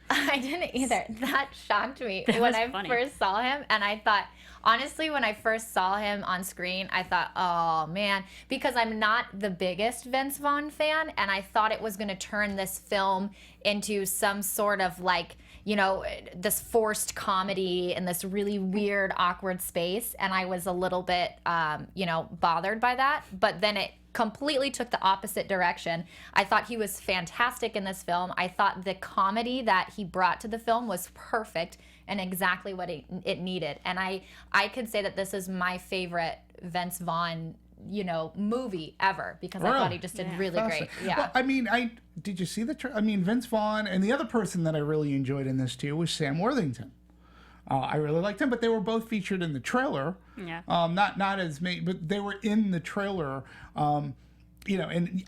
I didn't either. That shocked me when I first saw him, and I thought, honestly, when I first saw him on screen, I thought, oh man, because I'm not the biggest Vince Vaughn fan, and I thought it was going to turn this film into some sort of like, this forced comedy in this really weird, awkward space, and I was a little bit, bothered by that, but then it completely took the opposite direction. I thought he was fantastic in this film. I thought the comedy that he brought to the film was perfect and exactly what it needed. And I could say that this is my favorite Vince Vaughn, movie ever, because I thought he just did really great. Yeah. Well, I mean, did you see Vince Vaughn, and the other person that I really enjoyed in this too was Sam Worthington. I really liked him, but they were both featured in the trailer. Yeah. Not as many, but they were in the trailer. And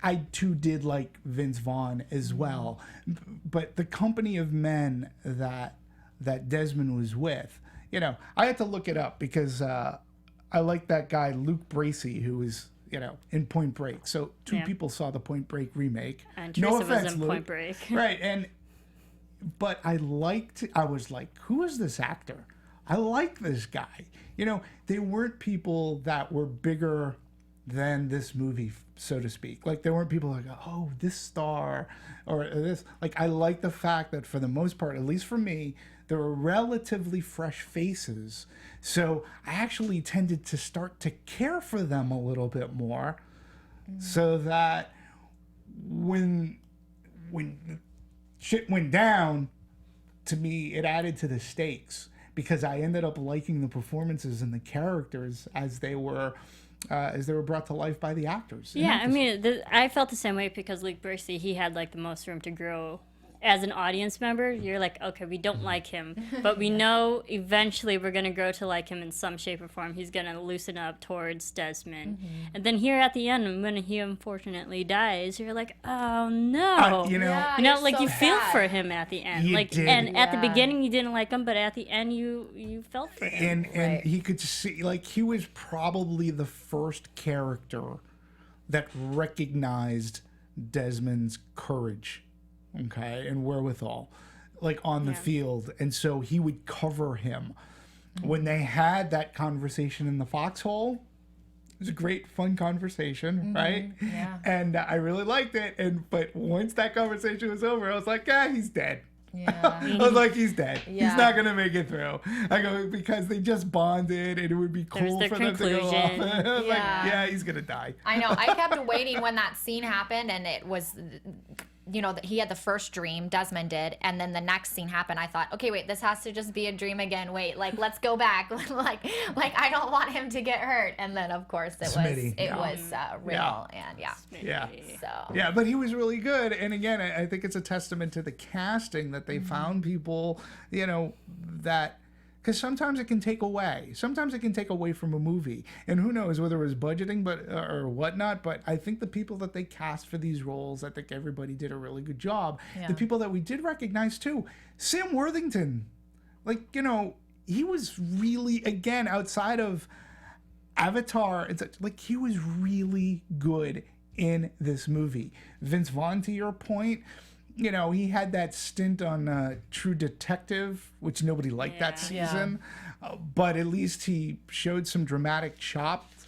I too did like Vince Vaughn as well. But the company of men that Desmond was with, I had to look it up because I like that guy Luke Bracey, who was in Point Break. So two people saw the Point Break remake. And Teresa offense, was in Luke. Point Break. Right, but I was like, who is this actor? I like this guy. They weren't people that were bigger than this movie, so to speak. Like, there weren't people like, oh, this star or this. Like, I like the fact that for the most part, at least for me, there were relatively fresh faces. So I actually tended to start to care for them a little bit more, so that when shit went down, to me, it added to the stakes, because I ended up liking the performances and the characters as they were brought to life by the actors. Yeah, I mean, I felt the same way because Luke Bracey, he had like the most room to grow. As an audience member, you're like, okay, we don't like him, but we know eventually we're going to grow to like him in some shape or form. He's going to loosen up towards Desmond. Mm-hmm. And then here at the end, when he unfortunately dies, you're like, oh no. You feel for him at the end. At the beginning you didn't like him, but at the end you felt for him. And he could see, like, he was probably the first character that recognized Desmond's courage. Okay, and wherewithal, like on the field, and so he would cover him. When they had that conversation in the foxhole, it was a great, fun conversation, right? Yeah. And I really liked it. But once that conversation was over, I was like, he's dead. Yeah. I was like, he's dead. Yeah. He's not gonna make it through. I go, because they just bonded, and it would be cool their for them to go off. conclusion. I was like, Yeah. yeah, he's gonna die. I know. I kept waiting when that scene happened, and it was, that he had the first dream, Desmond did, and then the next scene happened. I thought, okay, wait, this has to just be a dream again. Wait, let's go back. like I don't want him to get hurt. And then of course it Smitty, was real, and yeah. So Yeah, but he was really good. And again, I think it's a testament to the casting that they found people, that. Because sometimes it can take away. Sometimes it can take away from a movie. And who knows whether it was budgeting or whatnot. But I think the people that they cast for these roles, I think everybody did a really good job. Yeah. The people that we did recognize too. Sam Worthington. He was really, again, outside of Avatar, he was really good in this movie. Vince Vaughn, to your point, he had that stint on True Detective, which nobody liked that season. But at least he showed some dramatic chops.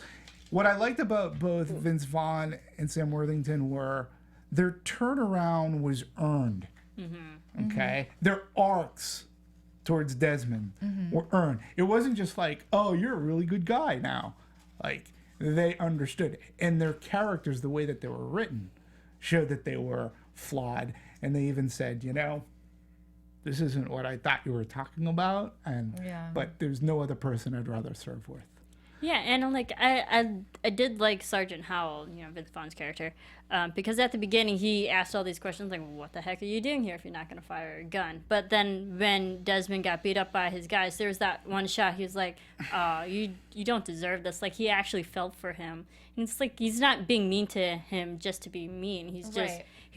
What I liked about both Vince Vaughn and Sam Worthington were their turnaround was earned. Okay? Their arcs towards Desmond were earned. It wasn't just like, oh, you're a really good guy now. They understood. And their characters, the way that they were written, showed that they were flawed. And they even said, this isn't what I thought you were talking about, but there's no other person I'd rather serve with. Yeah, and I did like Sergeant Howell, Vince Vaughn's character, because at the beginning he asked all these questions like, what the heck are you doing here if you're not going to fire a gun? But then when Desmond got beat up by his guys, there was that one shot, he was like, you don't deserve this. Like, he actually felt for him. And it's like, he's not being mean to him just to be mean. He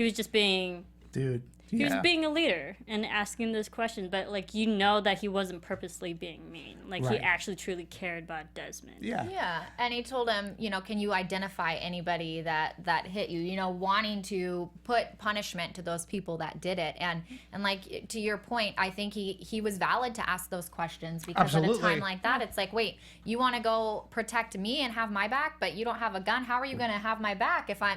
was just being... Dude. He was being a leader and asking those questions, but that he wasn't purposely being mean. He actually truly cared about Desmond. Yeah. Yeah, and he told him, can you identify anybody that hit you? Wanting to put punishment to those people that did it, and to your point, I think he was valid to ask those questions because at a time like that, it's like, wait, you want to go protect me and have my back, but you don't have a gun. How are you going to have my back if I'm,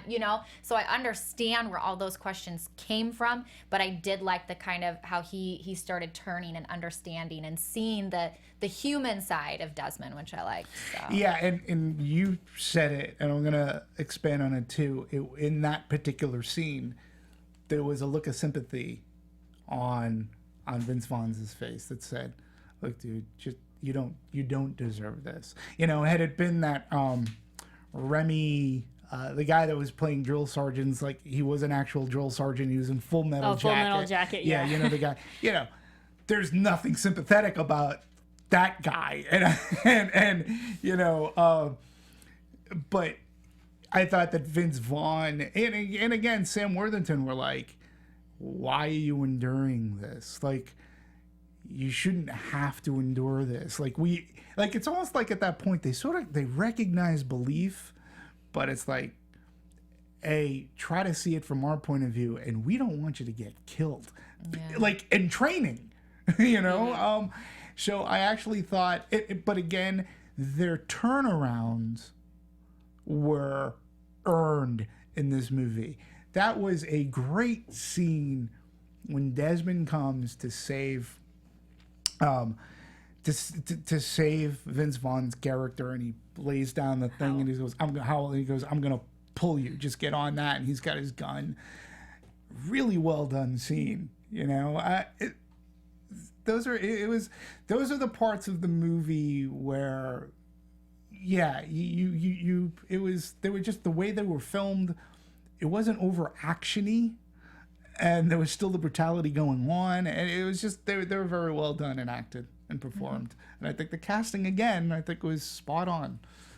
So I understand where all those questions came from. But I did like the kind of how he started turning and understanding and seeing the human side of Desmond, which I liked. So. Yeah, and you said it, and I'm going to expand on it too. In that particular scene, there was a look of sympathy on Vince Vaughn's face that said, look, dude, just you don't deserve this. Had it been that Remy... the guy that was playing drill sergeants, he was an actual drill sergeant. He was in Full Metal Jacket. Full Metal Jacket, yeah. The guy. There's nothing sympathetic about that guy, but I thought that Vince Vaughn and again Sam Worthington were like, why are you enduring this? You shouldn't have to endure this. It's almost like at that point they recognize belief. But it's like, hey, try to see it from our point of view, and we don't want you to get killed. Yeah. In training, So I actually thought, but again, their turnarounds were earned in this movie. That was a great scene when Desmond comes to save... To save Vince Vaughn's character, and he lays down the thing, and he goes, I'm gonna pull you, just get on that, and he's got his gun. Really well done scene, those are the parts of the movie where, they were just the way they were filmed. It wasn't over actiony, and there was still the brutality going on, and it was just they were very well done and acted and performed. And I think the casting again, was spot on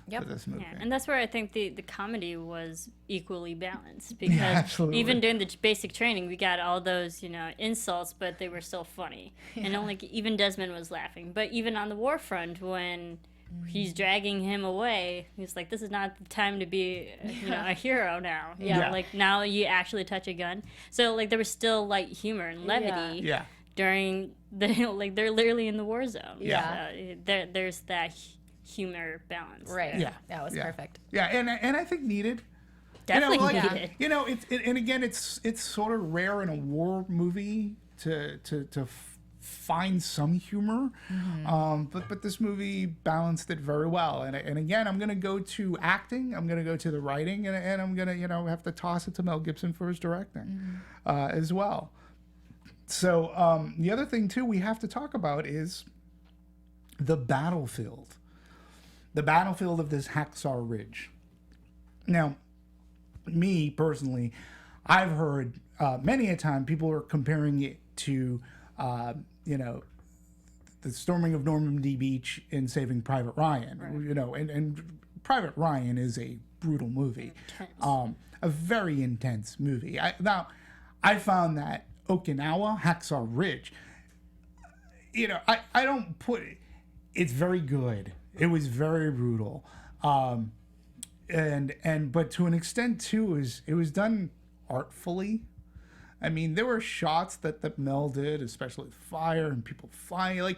for this movie. Yeah, and that's where I think the comedy was equally balanced, because even during the basic training, we got all those insults, but they were still funny, and even Desmond was laughing. But even on the war front, when he's dragging him away, he's like, this is not the time to be a hero now. Now you actually touch a gun. So there was still humor and levity. During they're literally in the war zone. There's that humor balance. Right. Yeah. That was perfect. Yeah, and I think needed. Definitely needed. And again, it's sort of rare in a war movie find some humor, but this movie balanced it very well. And again, I'm going to go to acting, I'm going to go to the writing, and I'm going to have to toss it to Mel Gibson for his directing as well. So the other thing too we have to talk about is the battlefield of this Hacksaw Ridge. Now, me personally, I've heard many a time people are comparing it to the storming of Normandy Beach in Saving Private Ryan. Right. And Private Ryan is a brutal movie, a very intense movie. I found that Okinawa, Hacksaw Ridge, I don't put it, it's very good. It was very brutal. But to an extent too, it was done artfully. I mean, there were shots that Mel did, especially with fire and people flying. Like,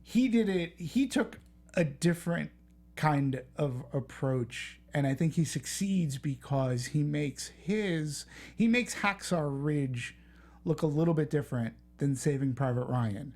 he did it. He took a different kind of approach, and I think he succeeds because he makes Hacksaw Ridge look a little bit different than Saving Private Ryan,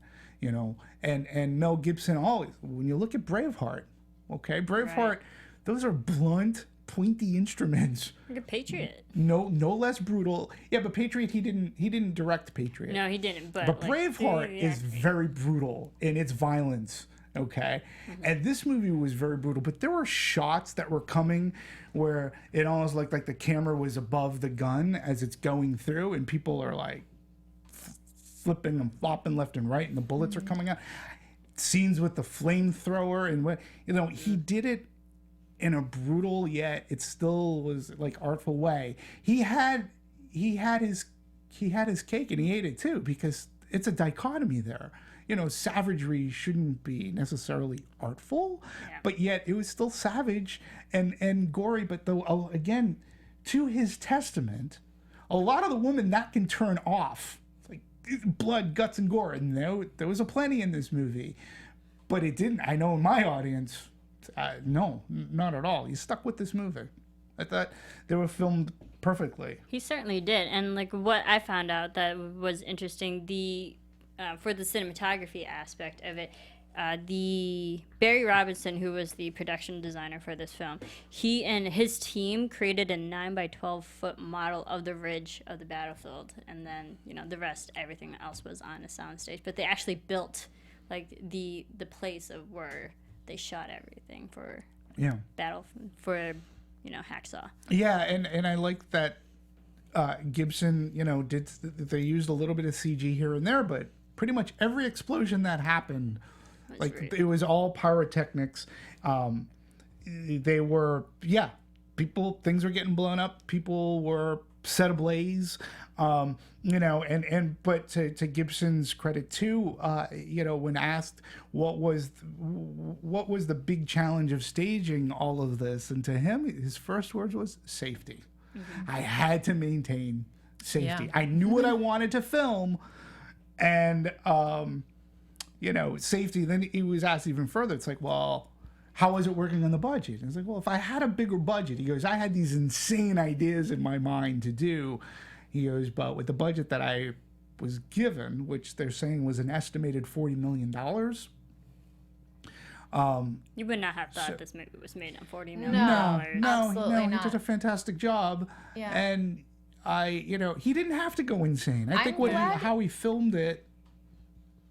And Mel Gibson always, when you look at Braveheart, Braveheart, right. Those are blunt, pointy instruments. Like a Patriot. No less brutal. Yeah, but Patriot, he didn't direct Patriot. No, he didn't. But Braveheart is very brutal in its violence. Okay, and this movie was very brutal. But there were shots that were coming where it almost looked like the camera was above the gun as it's going through, and people are like flipping and flopping left and right, and the bullets are coming out. Scenes with the flamethrower, and he did it in a brutal yet it still was like artful way. He had his cake and he ate it too, because it's a dichotomy there. Savagery shouldn't be necessarily artful, but yet it was still savage and gory. But though, again, to his testament, a lot of the women that can turn off, like blood, guts, and gore, and there was a plenty in this movie, but it didn't. I know in my audience, no, not at all. He stuck with this movie. I thought they were filmed perfectly. He certainly did. And like what I found out that was interesting, for the cinematography aspect of it, the Barry Robinson, who was the production designer for this film, he and his team created a 9 by 12 foot model of the ridge of the battlefield, and then the rest, everything else was on a soundstage. But they actually built like the place of where they shot everything for Hacksaw. Yeah, and I like that Gibson, they used a little bit of CG here and there, but pretty much every explosion that happened, it was all pyrotechnics. They were, things were getting blown up. People were set ablaze. But to Gibson's credit too, when asked what was the big challenge of staging all of this, and to him, his first words was safety. Mm-hmm. I had to maintain safety. Yeah. I knew what I wanted to film, and safety. Then he was asked even further. It's like, well, how was it working on the budget? And it's like, well, if I had a bigger budget, he goes, I had these insane ideas in my mind to do. He goes, but with the budget that I was given, which they're saying was an estimated $40 million. You would not have thought this movie was made on $40 million. No, he did a fantastic job. Yeah. And he didn't have to go insane. I think how he filmed it,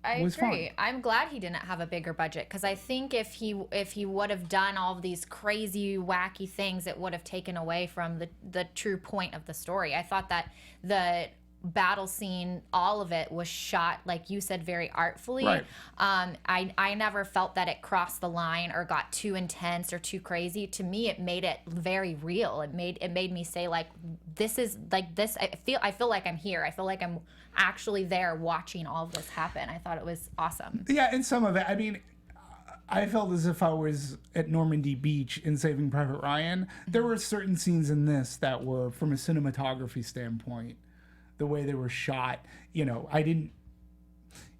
I agree. I'm glad he didn't have a bigger budget, because I think if he would have done all of these crazy, wacky things, it would have taken away from the true point of the story. I thought that the battle scene, all of it was shot, like you said, very artfully. Right. I never felt that it crossed the line or got too intense or too crazy. To me, it made it very real. It made me say, like, this is like this. I feel like I'm here. I feel like I'm actually there watching all of this happen. I thought it was awesome. Yeah, and some of it, I mean, I felt as if I was at Normandy Beach in Saving Private Ryan. There were certain scenes in this that were, from a cinematography standpoint, the way they were shot, I didn't,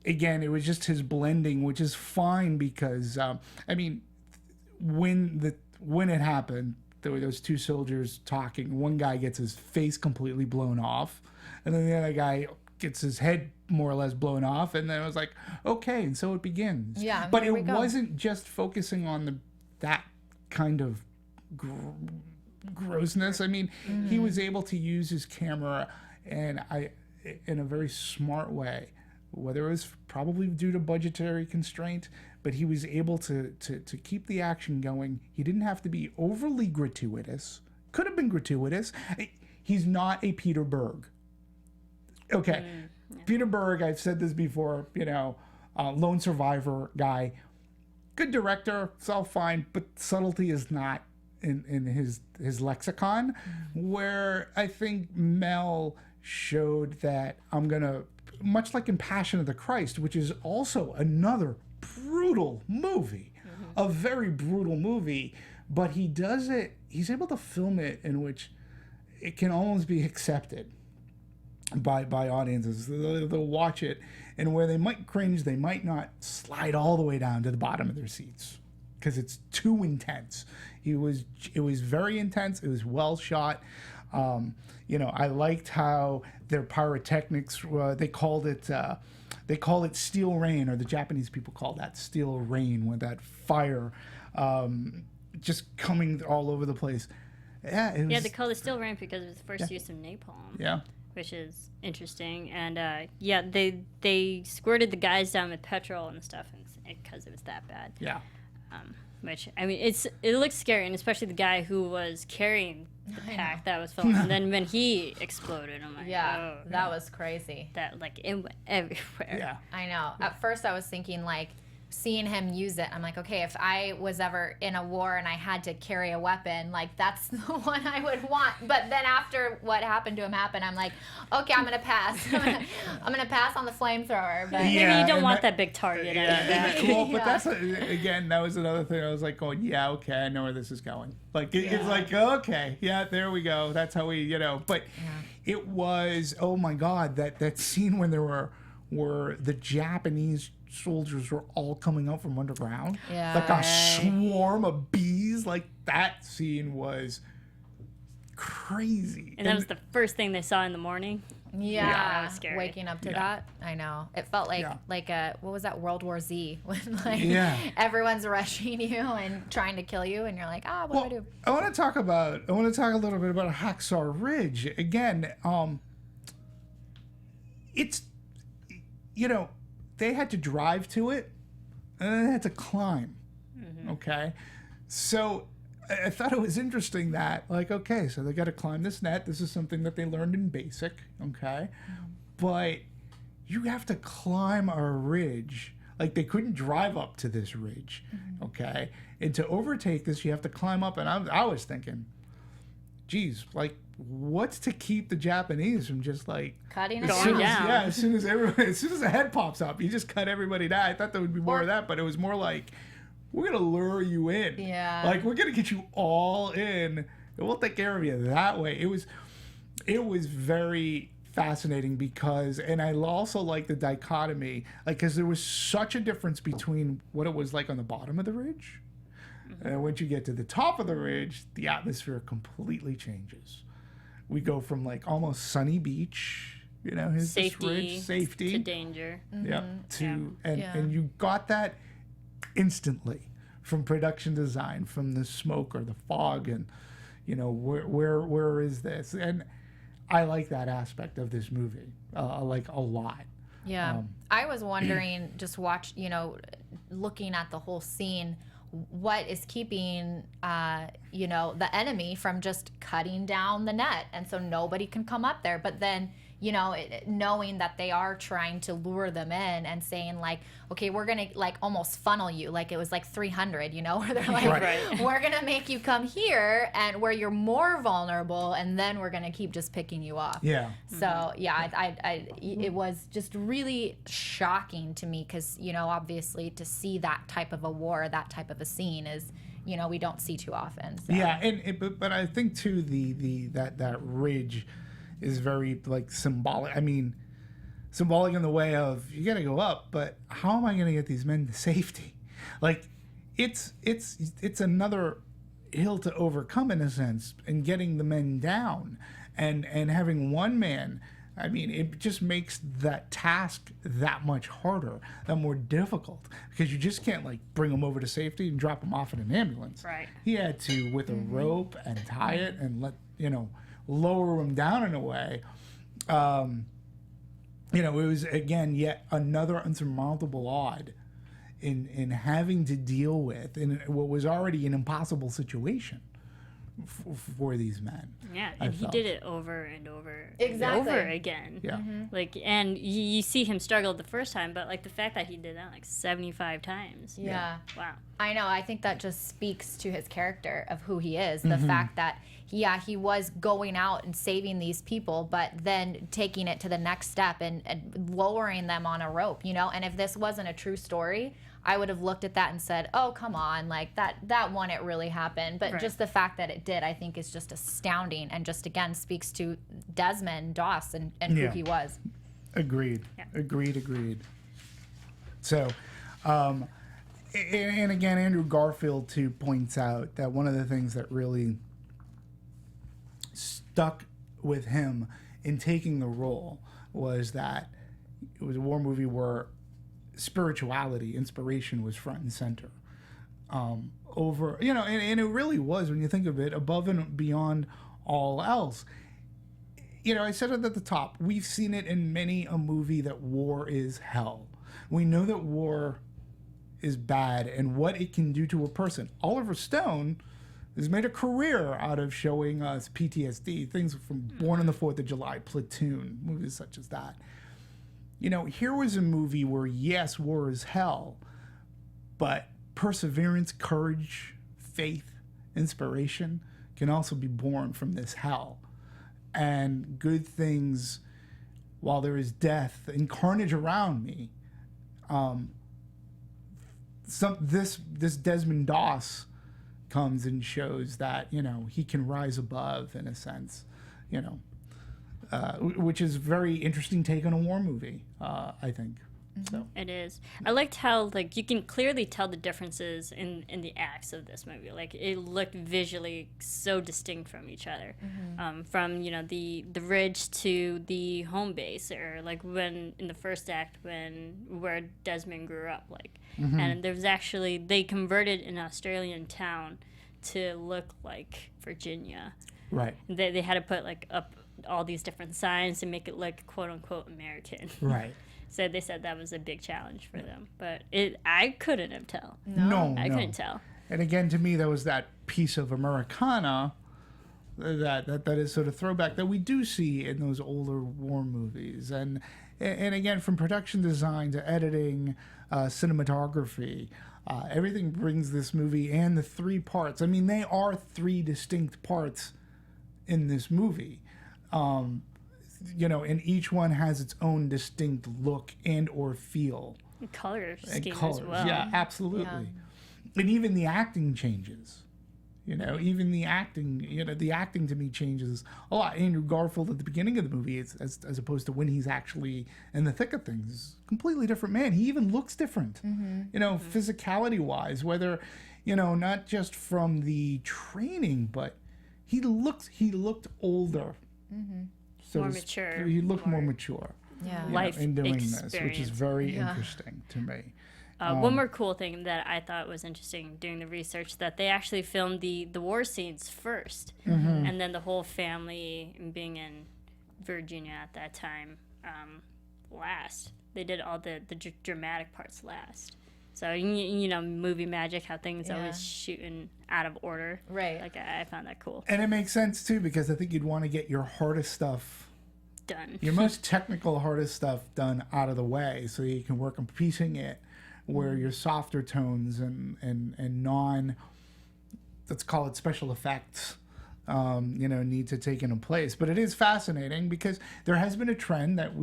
again, it was just his blending, which is fine, because, when it happened, there were those two soldiers talking. One guy gets his face completely blown off, and then the other guy gets his head more or less blown off, and then I was like, okay, and so it begins. Yeah, but here it we go. wasn't just focusing on that kind of grossness. I mean, he was able to use his camera, and in a very smart way. Whether it was probably due to budgetary constraint, but he was able to keep the action going. He didn't have to be overly gratuitous. Could have been gratuitous. He's not a Peter Berg. Okay. Yeah. Peter Berg, I've said this before, lone survivor guy. Good director, it's all fine, but subtlety is not in his lexicon, where I think Mel showed that much like in Passion of the Christ, which is also another brutal movie, a very brutal movie, but he's able to film it in which it can almost be accepted by audiences. They'll watch it, and where they might cringe, they might not slide all the way down to the bottom of their seats because it's too intense. It was very intense. It was well shot. I liked how their pyrotechnics, they called it steel rain, or the Japanese people call that steel rain, with that fire just coming all over the place. Yeah, they call it steel rain because it was the first use of napalm. Yeah. Which is interesting. And they squirted the guys down with petrol and stuff because it was that bad. Yeah. Which, I mean, it looks scary, and especially the guy who was carrying the pack that was filmed. And then when he exploded, I'm like, oh. That was crazy. That, like, it went everywhere. Yeah. I know. At first I was thinking, like, seeing him use it, I'm like, okay, if I was ever in a war and I had to carry a weapon, like, that's the one I would want. But then after what happened to him happened, I'm like, okay, I'm gonna pass. I'm gonna pass on the flamethrower. But maybe you don't want that big target. But that's again, that was another thing. I was like, going, yeah, okay, I know where this is going. Like it's like, okay, yeah, there we go. That's how we, But it was, oh my God, that scene when there were the Japanese soldiers were all coming out from underground, like a swarm of bees. Like, that scene was crazy, and that was the first thing they saw in the morning. That was scary. Waking up to that, I know it felt like what was that, World War Z, when everyone's rushing you and trying to kill you, and you're like, what do I do? I want to talk a little bit about Hacksaw Ridge again. It's they had to drive to it, and then they had to climb. Okay, so I thought it was interesting that, like, okay, so they got to climb this net. This is something that they learned in basic, okay, but you have to climb a ridge. Like, they couldn't drive up to this ridge, okay, and to overtake this, you have to climb up. And I was thinking, geez, like, what's to keep the Japanese from just, like, cutting it down? Yeah, as soon as a head pops up, you just cut everybody down. I thought there would be more of that, but it was more like, we're gonna lure you in. Yeah. Like, we're gonna get you all in, and we'll take care of you that way. It was very fascinating because, and I also like the dichotomy, like, because there was such a difference between what it was like on the bottom of the ridge, and once you get to the top of the ridge, the atmosphere completely changes. We go from, like, almost sunny beach, here's this ridge, safety to danger. And you got that instantly from production design, from the smoke or the fog, and where is this? And I like that aspect of this movie, like, a lot. Yeah, I was wondering, just looking at the whole scene, what is keeping the enemy from just cutting down the net, and so nobody can come up there. But then knowing that they are trying to lure them in and saying, like, okay, we're gonna, like, almost funnel you, like it was like 300, where they're like, we're gonna make you come here and where you're more vulnerable, and then we're gonna keep just picking you off. So it was just really shocking to me, because obviously to see that type of a war, that type of a scene is we don't see too often. So. But I think too that ridge is very, like, symbolic. I mean, symbolic in the way of, you got to go up, but how am I going to get these men to safety? Like, it's another hill to overcome, in a sense, and getting the men down, and having one man I mean, it just makes that task that much harder, that more difficult, because you just can't like bring him over to safety and drop him off in an ambulance. Right. He had to, with a rope and tie it and lower him down in a way. It was, again, yet another unsurmountable odd in having to deal with in what was already an impossible situation for these men. Yeah, and he did it over and over Exactly. and over again. Yeah. Like, and you see him struggle the first time, but like the fact that he did that like 75 times. Yeah. Wow. I know. I think that just speaks to his character of who he is. The fact that, he was going out and saving these people, but then taking it to the next step and lowering them on a rope, And if this wasn't a true story, I would have looked at that and said, oh, come on, like that one, it really happened. But just the fact that it did, I think is just astounding and just, again, speaks to Desmond Doss and who he was. Agreed. Yeah. Agreed. So, and again, Andrew Garfield, too, points out that one of the things that really stuck with him in taking the role was that it was a war movie where spirituality, inspiration was front and center. And it really was, when you think of it, above and beyond all else. I said it at the top, we've seen it in many a movie that war is hell. We know that war is bad and what it can do to a person. Oliver Stone has made a career out of showing us PTSD, things from Born on the 4th of July, Platoon, movies such as that. Here was a movie where, yes, war is hell, but perseverance, courage, faith, inspiration can also be born from this hell. And good things, while there is death and carnage around me, this Desmond Doss comes and shows that, he can rise above, in a sense, which is very interesting take on a war movie, I think. So. It is. I liked how you can clearly tell the differences in the acts of this movie. Like, it looked visually so distinct from each other, from the ridge to the home base, or like when in the first act where Desmond grew up, and there was actually, they converted an Australian town to look like Virginia. Right. They had to put up all these different signs to make it look quote unquote American. Right. So they said that was a big challenge for them, but I couldn't have tell. I couldn't tell. And again, to me, that was that piece of Americana that is sort of throwback that we do see in those older war movies, and again, from production design to editing, cinematography, everything brings this movie and the three parts. I mean, they are three distinct parts in this movie. And each one has its own distinct look and or feel. And color scheme colors. as well. Yeah, absolutely. Yeah. And even the acting changes. Even the acting, the acting to me changes a lot. Andrew Garfield at the beginning of the movie, as opposed to when he's actually in the thick of things, completely different man. He even looks different, physicality-wise, whether, not just from the training, but he looked older. So more mature. He looked more mature. Yeah. Life in doing experience. this, which is very interesting to me. One more cool thing that I thought was interesting doing the research, that they actually filmed the war scenes first, and then the whole family being in Virginia at that time last. They did all the dramatic parts last. So, movie magic, how things always shooting out of order. Right. I found that cool. And it makes sense, too, because I think you'd want to get your hardest stuff done. Your most technical, hardest stuff done out of the way so you can work on piecing it where your softer tones and non, let's call it special effects, need to take into place. But it is fascinating because there has been a trend that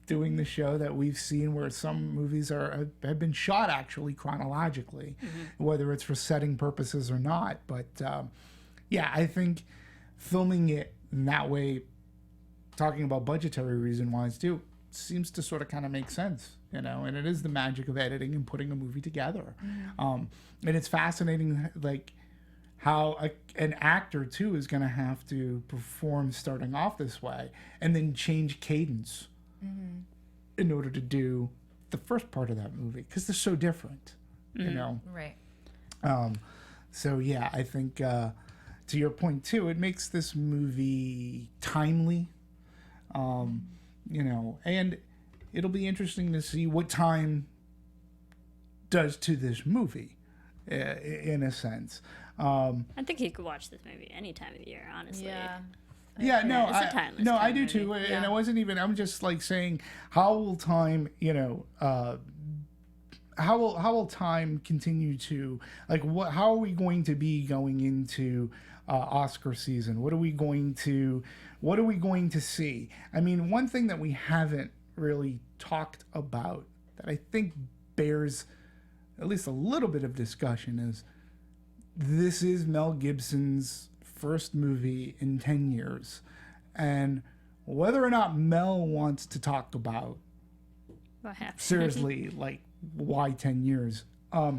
doing the show that we've seen where some movies have been shot actually chronologically, whether it's for setting purposes or not. But I think filming it in that way, talking about budgetary reason wise too, seems to sort of kind of make sense, and it is the magic of editing and putting a movie together. And it's fascinating, how an actor too is going to have to perform starting off this way and then change cadence in order to do the first part of that movie because they're so different, you know. Right. So yeah, I think to your point too, it makes this movie timely, you know, and it'll be interesting to see what time does to this movie, in a sense. I think you could watch this movie any time of year, honestly. Yeah. Yeah, no, it's a timeless no, I kind do of too, movie. and I wasn't even. I'm just like saying, how will time, you know, how will time continue to like what? How are we going to be going into Oscar season? What are we going to see? I mean, one thing that we haven't really talked about that I think bears at least a little bit of discussion is this is Mel Gibson's first movie in 10 years. And whether or not Mel wants to talk about, What happened? seriously, like, why 10 years? I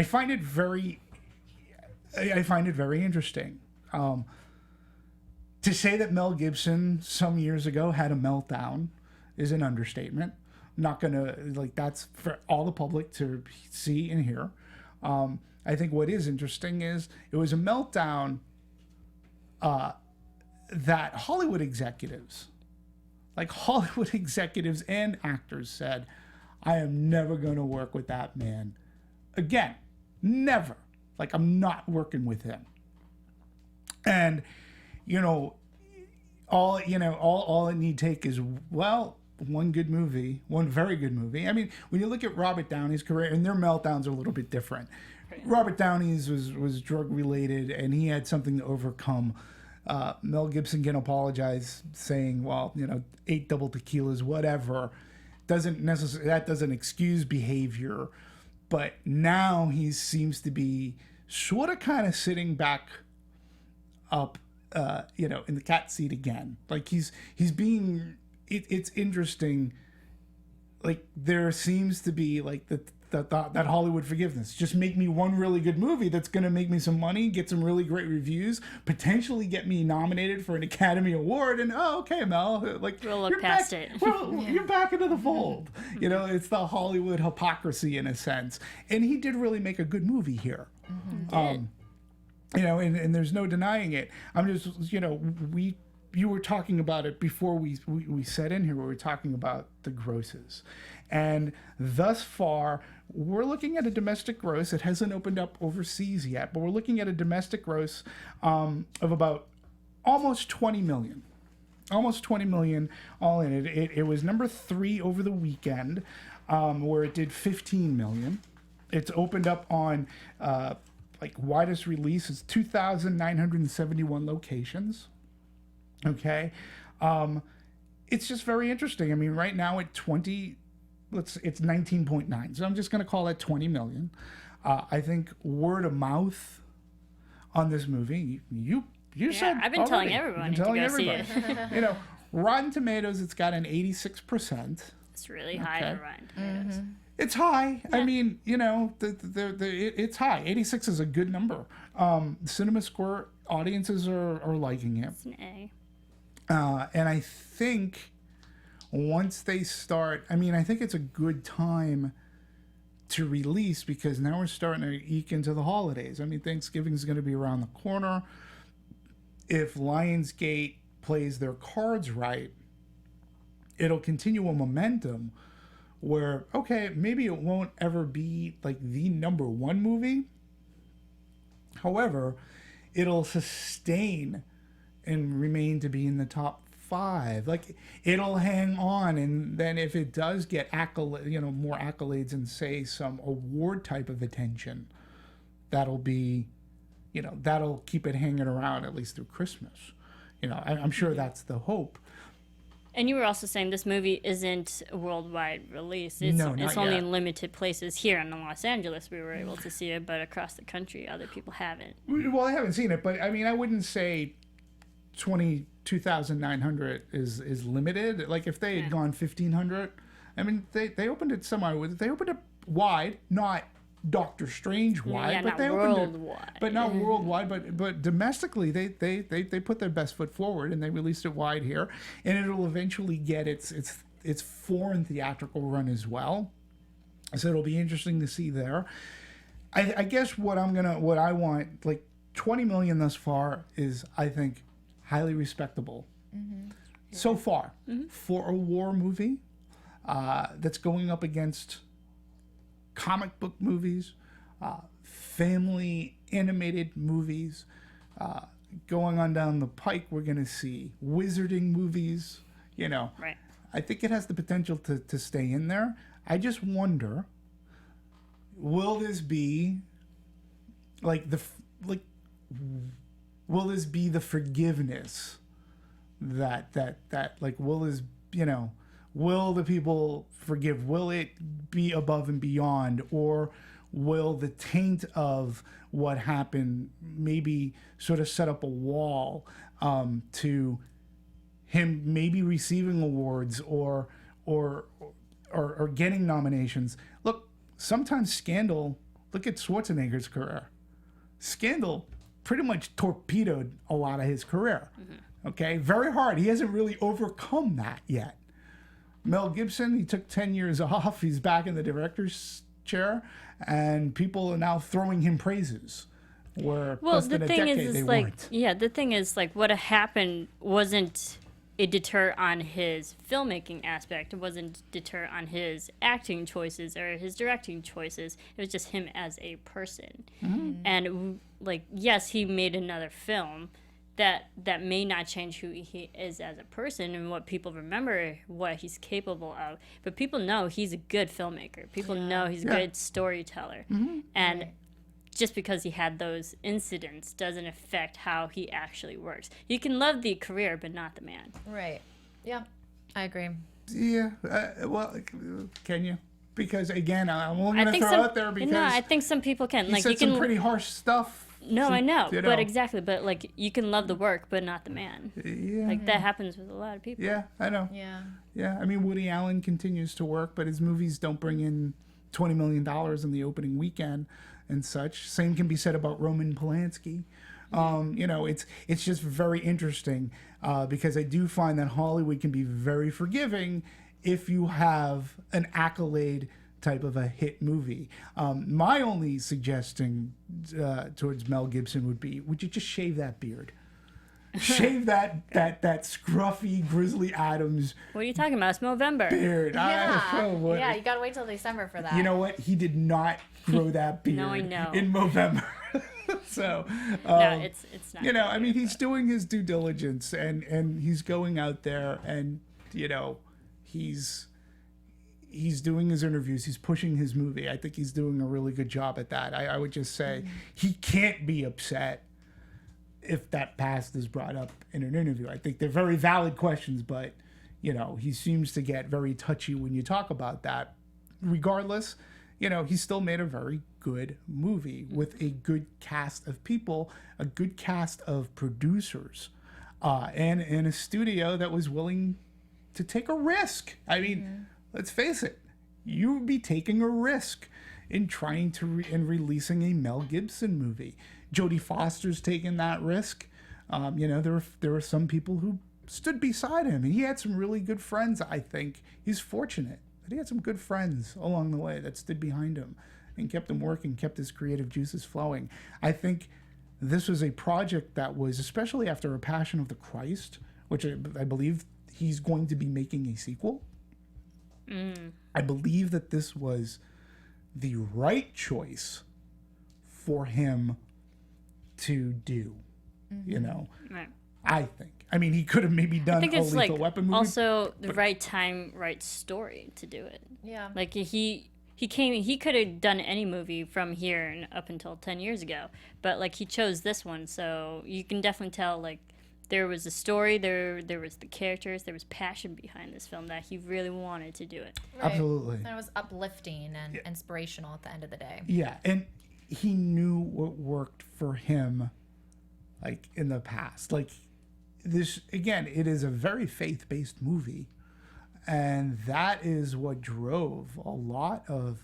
find it very interesting. To say that Mel Gibson some years ago had a meltdown is an understatement. I'm not gonna, like, that's for all the public to see and hear. I think what is interesting is it was a meltdown that Hollywood executives and actors said, I am never going to work with that man again. Never. Like, I'm not working with him. And, you know, all it need take is, well, one good movie, one very good movie. I mean, when you look at Robert Downey's career, and their meltdowns are a little bit different. Robert Downey's was drug related, and he had something to overcome. Mel Gibson can apologize, saying, "Well, you know, 8 double tequilas, whatever." That doesn't excuse behavior, but now he seems to be sort of kind of sitting back up, you know, in the cat seat again. Like he's being. It's interesting. Like there seems to be like that Hollywood forgiveness. Just make me one really good movie that's going to make me some money, get some really great reviews, potentially get me nominated for an Academy Award, and okay, Mel, like We'll look past it. Well, you're back into the fold. You know, it's the Hollywood hypocrisy in a sense, and he did really make a good movie here. You know, and there's no denying it. I'm just, you know, you were talking about it before we set in here. We were talking about the grosses. And thus far, we're looking at a domestic gross. It hasn't opened up overseas yet, but we're looking at a domestic gross of about almost 20 million. Almost 20 million all in it. It was number 3 over the weekend, where it did 15 million. It's opened up on like widest release is 2,971 locations. Okay. It's just very interesting. I mean, right now at 20, it's 19.9. So I'm just going to call it 20 million. I think word of mouth on this movie, you said I've been telling everyone to go see it. You know, Rotten Tomatoes, it's got an 86%. It's really high for Rotten Tomatoes. It's high. Yeah. I mean, you know, it's high. 86 is a good number. Cinema Score audiences are liking it. It's an A. And I think once they start, I mean, I think it's a good time to release because now we're starting to eke into the holidays. I mean, Thanksgiving is going to be around the corner. If Lionsgate plays their cards right, it'll continue a momentum where, okay, maybe it won't ever be like the number 1 movie. However, it'll sustain and remain to be in the top 5. Like it'll hang on, and then if it does get more accolades and say some award type of attention, that'll be, you know, that'll keep it hanging around at least through Christmas. You know, I'm sure that's the hope. And you were also saying this movie isn't a worldwide release. It's only in limited places. Here in Los Angeles, we were able to see it, but across the country, other people haven't. Well, I haven't seen it, but I mean, I wouldn't say 22,900 is limited. Like if they had gone 1,500, I mean, they opened it they opened it wide, not Doctor Strange wide, Yeah, but not they opened worldwide. it, but not worldwide, but domestically they put their best foot forward and they released it wide here, and it'll eventually get its foreign theatrical run as well. So it'll be interesting to see there. I guess what I want, like 20 million thus far is, I think, highly respectable so far for a war movie that's going up against comic book movies, family animated movies. Going on down the pike, we're going to see wizarding movies. Right. I think it has the potential to stay in there. I just wonder, will this be will this be the forgiveness that like, will this, will the people forgive? Will it be above and beyond, or will the taint of what happened maybe sort of set up a wall to him maybe receiving awards or getting nominations? Look, sometimes Scandal, look at Schwarzenegger's career. Scandal pretty much torpedoed a lot of his career. Okay, very hard. He hasn't really overcome that yet. Mel Gibson, he took 10 years off. He's back in the director's chair, and people are now throwing him praises. Where less than a decade they weren't. Yeah, the thing is, like, what happened wasn't a deter on his filmmaking aspect. It wasn't deter on his acting choices or his directing choices. It was just him as a person. And, like, yes, he made another film that may not change who he is as a person and what people remember, what he's capable of. But people know he's a good filmmaker. People know he's a good storyteller. And just because he had those incidents doesn't affect how he actually works. You can love the career, but not the man. Right. Yeah, I agree. Yeah. Well, can you? Because again, I'm only going to throw out there because I think some people can. He like, said you can some pretty harsh stuff. No, so, I know, but exactly. But like, you can love the work, but not the man. Yeah. Like that happens with a lot of people. Yeah, I know. Yeah. I mean, Woody Allen continues to work, but his movies don't bring in $20 million in the opening weekend and such. Same can be said about Roman Polanski. It's just very interesting because I do find that Hollywood can be very forgiving if you have an accolade type of a hit movie. My only suggestion towards Mel Gibson would be, would you just shave that beard? Shave that scruffy Grizzly Adams. What are you talking about? It's November. Beard. Yeah, you gotta wait till December for that. You know what? He did not grow that beard No, I know. in November. So no, it's not. I mean, he's doing his due diligence and he's going out there and he's doing his interviews. He's pushing his movie. I think he's doing a really good job at that. I would just say he can't be upset if that past is brought up in an interview. I think they're very valid questions, but he seems to get very touchy when you talk about that. Regardless, he still made a very good movie with a good cast of people, a good cast of producers, and in a studio that was willing to take a risk. I mean, let's face it, you would be taking a risk in trying to in releasing a Mel Gibson movie. Jodie Foster's taken that risk. There were some people who stood beside him, and he had some really good friends. I think he's fortunate that he had some good friends along the way that stood behind him and kept him working, kept his creative juices flowing. I think this was a project that was, especially after A Passion of the Christ, which I believe he's going to be making a sequel. I believe that this was the right choice for him to do, Right. I think. I mean, he could have maybe done I think a it's Lethal Weapon movie. Also the right time, right story to do it. Yeah. Like he could have done any movie from here and up until 10 years ago, but like he chose this one, so you can definitely tell like there was a story, there was the characters, there was passion behind this film that he really wanted to do it. Right. Absolutely. And it was uplifting and inspirational at the end of the day. Yeah, and he knew what worked for him, like in the past. Like this, again, it is a very faith-based movie, and that is what drove a lot of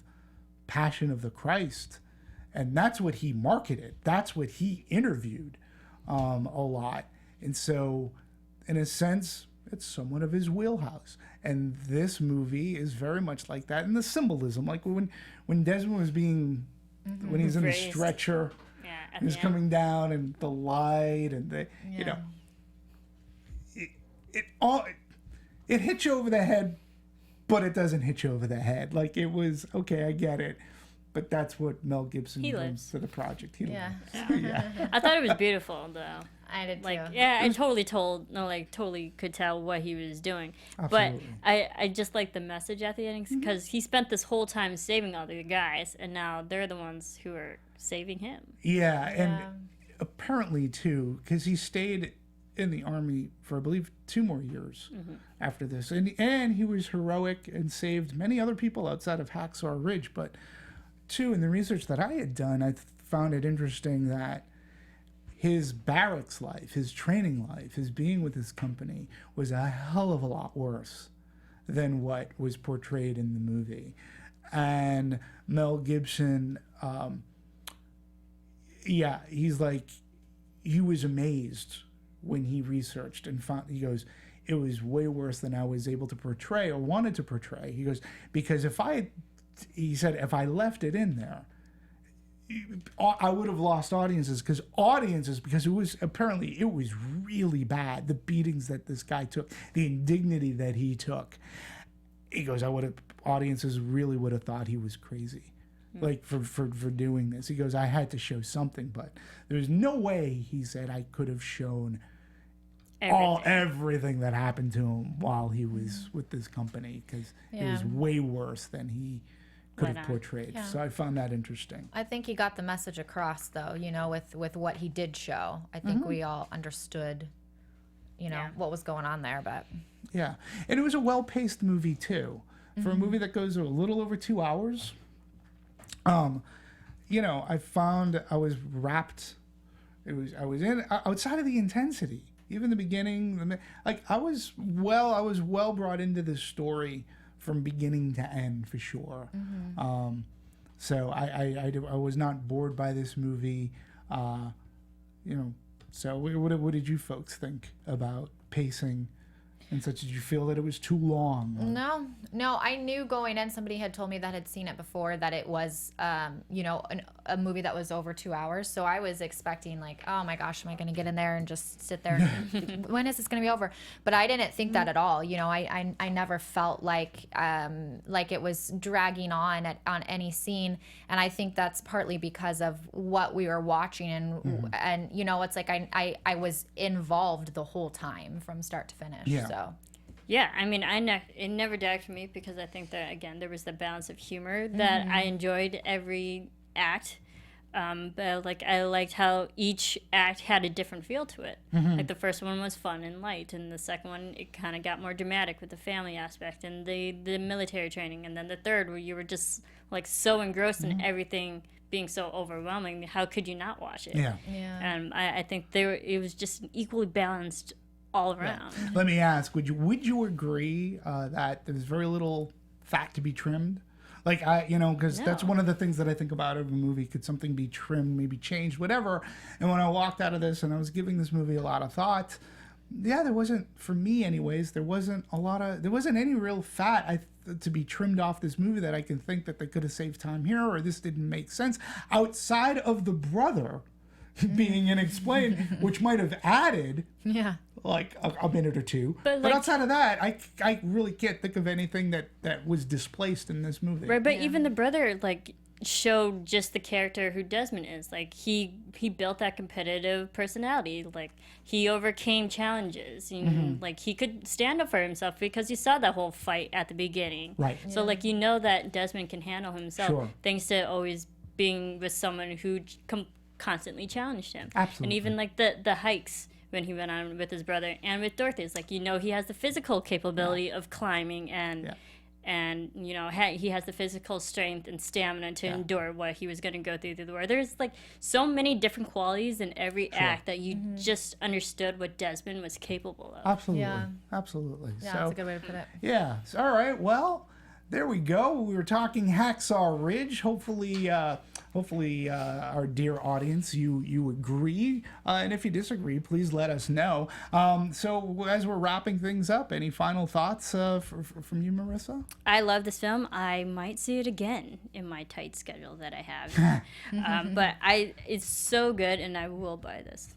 Passion of the Christ, and that's what he marketed. That's what he interviewed a lot. And so, in a sense, it's somewhat of his wheelhouse. And this movie is very much like that. And the symbolism, like when Desmond was being, when he's in the Raised. stretcher, Yeah, he's coming down, and the light, and the, you know, it hits you over the head, but it doesn't hit you over the head. Like, it was, okay, I get it. But that's what Mel Gibson brings to the project. He lives. Yeah. I thought it was beautiful, though. I did Like, too. yeah, I totally could tell what he was doing. Absolutely. But I just like the message at the end, because he spent this whole time saving all the guys, and now they're the ones who are saving him. Yeah, and apparently, too, because he stayed in the Army for, I believe, 2 more years after this. And he was heroic and saved many other people outside of Hacksaw Ridge. But, too, in the research that I had done, I found it interesting that his barracks life, his training life, his being with his company was a hell of a lot worse than what was portrayed in the movie. And Mel Gibson, he's like, he was amazed when he researched and found, he goes, it was way worse than I was able to portray or wanted to portray. He goes, because if I left it in there, I would have lost audiences, because it was really bad. The beatings that this guy took, the indignity that he took. He goes, audiences really would have thought he was crazy, like for doing this. He goes, I had to show something, but there's no way, he said, I could have shown everything that happened to him while he was with this company, because it was way worse than he could have portrayed. Yeah. So I found that interesting. I think he got the message across, though, you know, with what he did show. I think we all understood, you know, what was going on there. But yeah, and it was a well-paced movie too, for a movie that goes a little over 2 hours. You know, I found I was wrapped. I was in outside of the intensity, even the beginning. I was well brought into this story from beginning to end, for sure. So I was not bored by this movie. You know, so what did you folks think about pacing and such? Did you feel that it was too long? No, I knew going in, somebody had told me that had seen it before, that it was, you know, a movie that was over 2 hours. So I was expecting, like, oh my gosh, am I going to get in there and just sit there? When is this going to be over? But I didn't think that at all. You know, I never felt like it was dragging on any scene. And I think that's partly because of what we were watching, and you know, it's like I was involved the whole time from start to finish. Yeah. So. Yeah, I mean, it never died for me, because I think that, again, there was the balance of humor that I enjoyed every act. But like, I liked how each act had a different feel to it. Like, the first one was fun and light, and the second one, it kind of got more dramatic with the family aspect and the military training, and then the third, where you were just like so engrossed in everything being so overwhelming. How could you not watch it? Yeah. And I think it was just equally balanced all around. Yeah. Let me ask, would you agree that there's very little fat to be trimmed? Like, because that's one of the things that I think about of a movie. Could something be trimmed, maybe changed, whatever? And when I walked out of this and I was giving this movie a lot of thought, there wasn't, for me anyways, there wasn't any real fat to be trimmed off this movie that I can think that they could have saved time here, or this didn't make sense, outside of the brother being unexplained, which might have added like a minute or two. But outside of that, I really can't think of anything that was displaced in this movie. Right, but even the brother, like, showed just the character who Desmond is. Like, he built that competitive personality. Like, he overcame challenges. You know, like, he could stand up for himself, because you saw that whole fight at the beginning. Right. So, like, you know that Desmond can handle himself, thanks to always being with someone who constantly challenged him. Absolutely. And even, like, the hikes when he went on with his brother and with Dorothy, it's like, you know, he has the physical capability of climbing, and you know, he has the physical strength and stamina to endure what he was going to go through the war. There's like so many different qualities in every act that you just understood what Desmond was capable of. Absolutely. Absolutely. Yeah, that's a good way to put it. Yeah. All right. Well, There we go. We were talking Hacksaw Ridge. Hopefully, our dear audience, you agree. And if you disagree, please let us know. So as we're wrapping things up, any final thoughts from you, Marisa? I love this film. I might see it again in my tight schedule that I have. But it's so good, and I will buy this.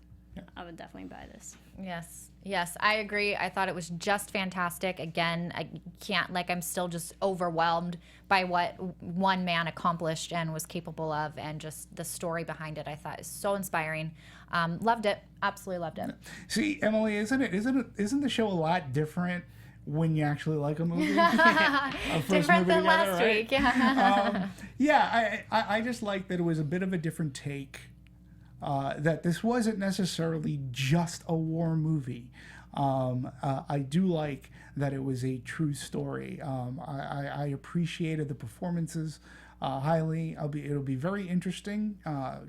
I would definitely buy this. Yes, I agree. I thought it was just fantastic. Again, I'm still just overwhelmed by what one man accomplished and was capable of, and just the story behind it. I thought is so inspiring. Loved it. Absolutely loved it. See, Emily, isn't the show a lot different when you actually like a movie? Different than last week. Yeah. I just like that it was a bit of a different take. That this wasn't necessarily just a war movie. I do like that it was a true story. I appreciated the performances highly. It'll be very interesting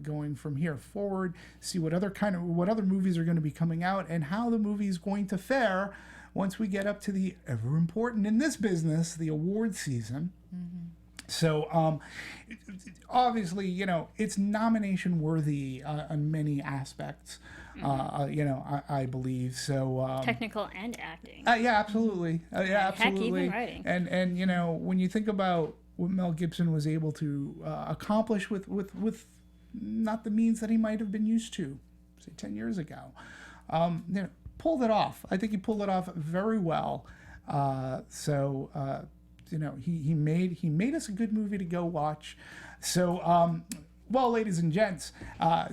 going from here forward. See what other movies are going to be coming out and how the movie is going to fare once we get up to the ever important in this business, the award season. Mm-hmm. So, obviously, it's nomination worthy on many aspects, I believe. So, technical and acting. Yeah, absolutely. Absolutely. Heck, even writing. And when you think about what Mel Gibson was able to accomplish with not the means that he might have been used to, say, 10 years ago, pulled it off. I think he pulled it off very well. He made us a good movie to go watch. So, well, ladies and gents,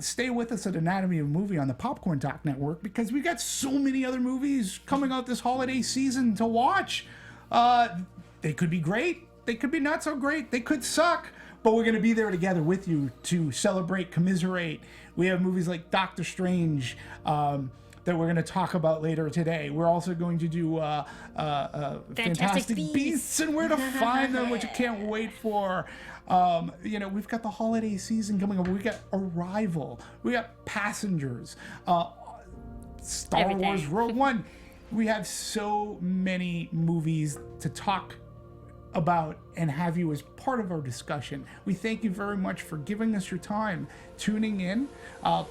stay with us at Anatomy of a Movie on the Popcorn Talk Network, because we got so many other movies coming out this holiday season to watch. They could be great. They could be not so great. They could suck. But we're going to be there together with you to celebrate, commiserate. We have movies like Doctor Strange, that we're going to talk about later today. We're also going to do Fantastic Beasts and Where to Find Them, which I can't wait for. We've got the holiday season coming up. We got Arrival. We got Passengers. Star Wars Rogue One. We have so many movies to talk about and have you as part of our discussion. We thank you very much for giving us your time, tuning in.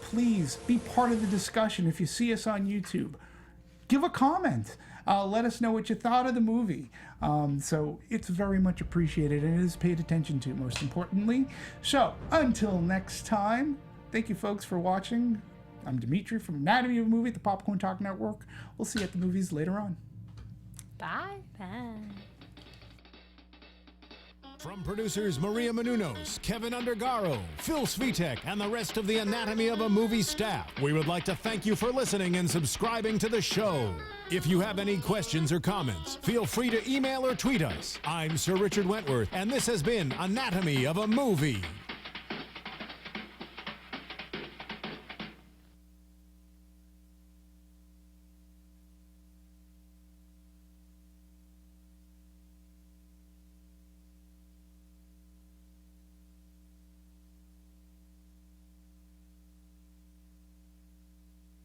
Please be part of the discussion. If you see us on YouTube, give a comment. Let us know what you thought of the movie. So it's very much appreciated, and it is paid attention to, most importantly. So until next time, thank you folks for watching. I'm Demetri from Anatomy of a Movie at the Popcorn Talk Network. We'll see you at the movies later on. Bye. From producers Maria Menounos, Kevin Undergaro, Phil Svitek, and the rest of the Anatomy of a Movie staff, we would like to thank you for listening and subscribing to the show. If you have any questions or comments, feel free to email or tweet us. I'm Sir Richard Wentworth, and this has been Anatomy of a Movie.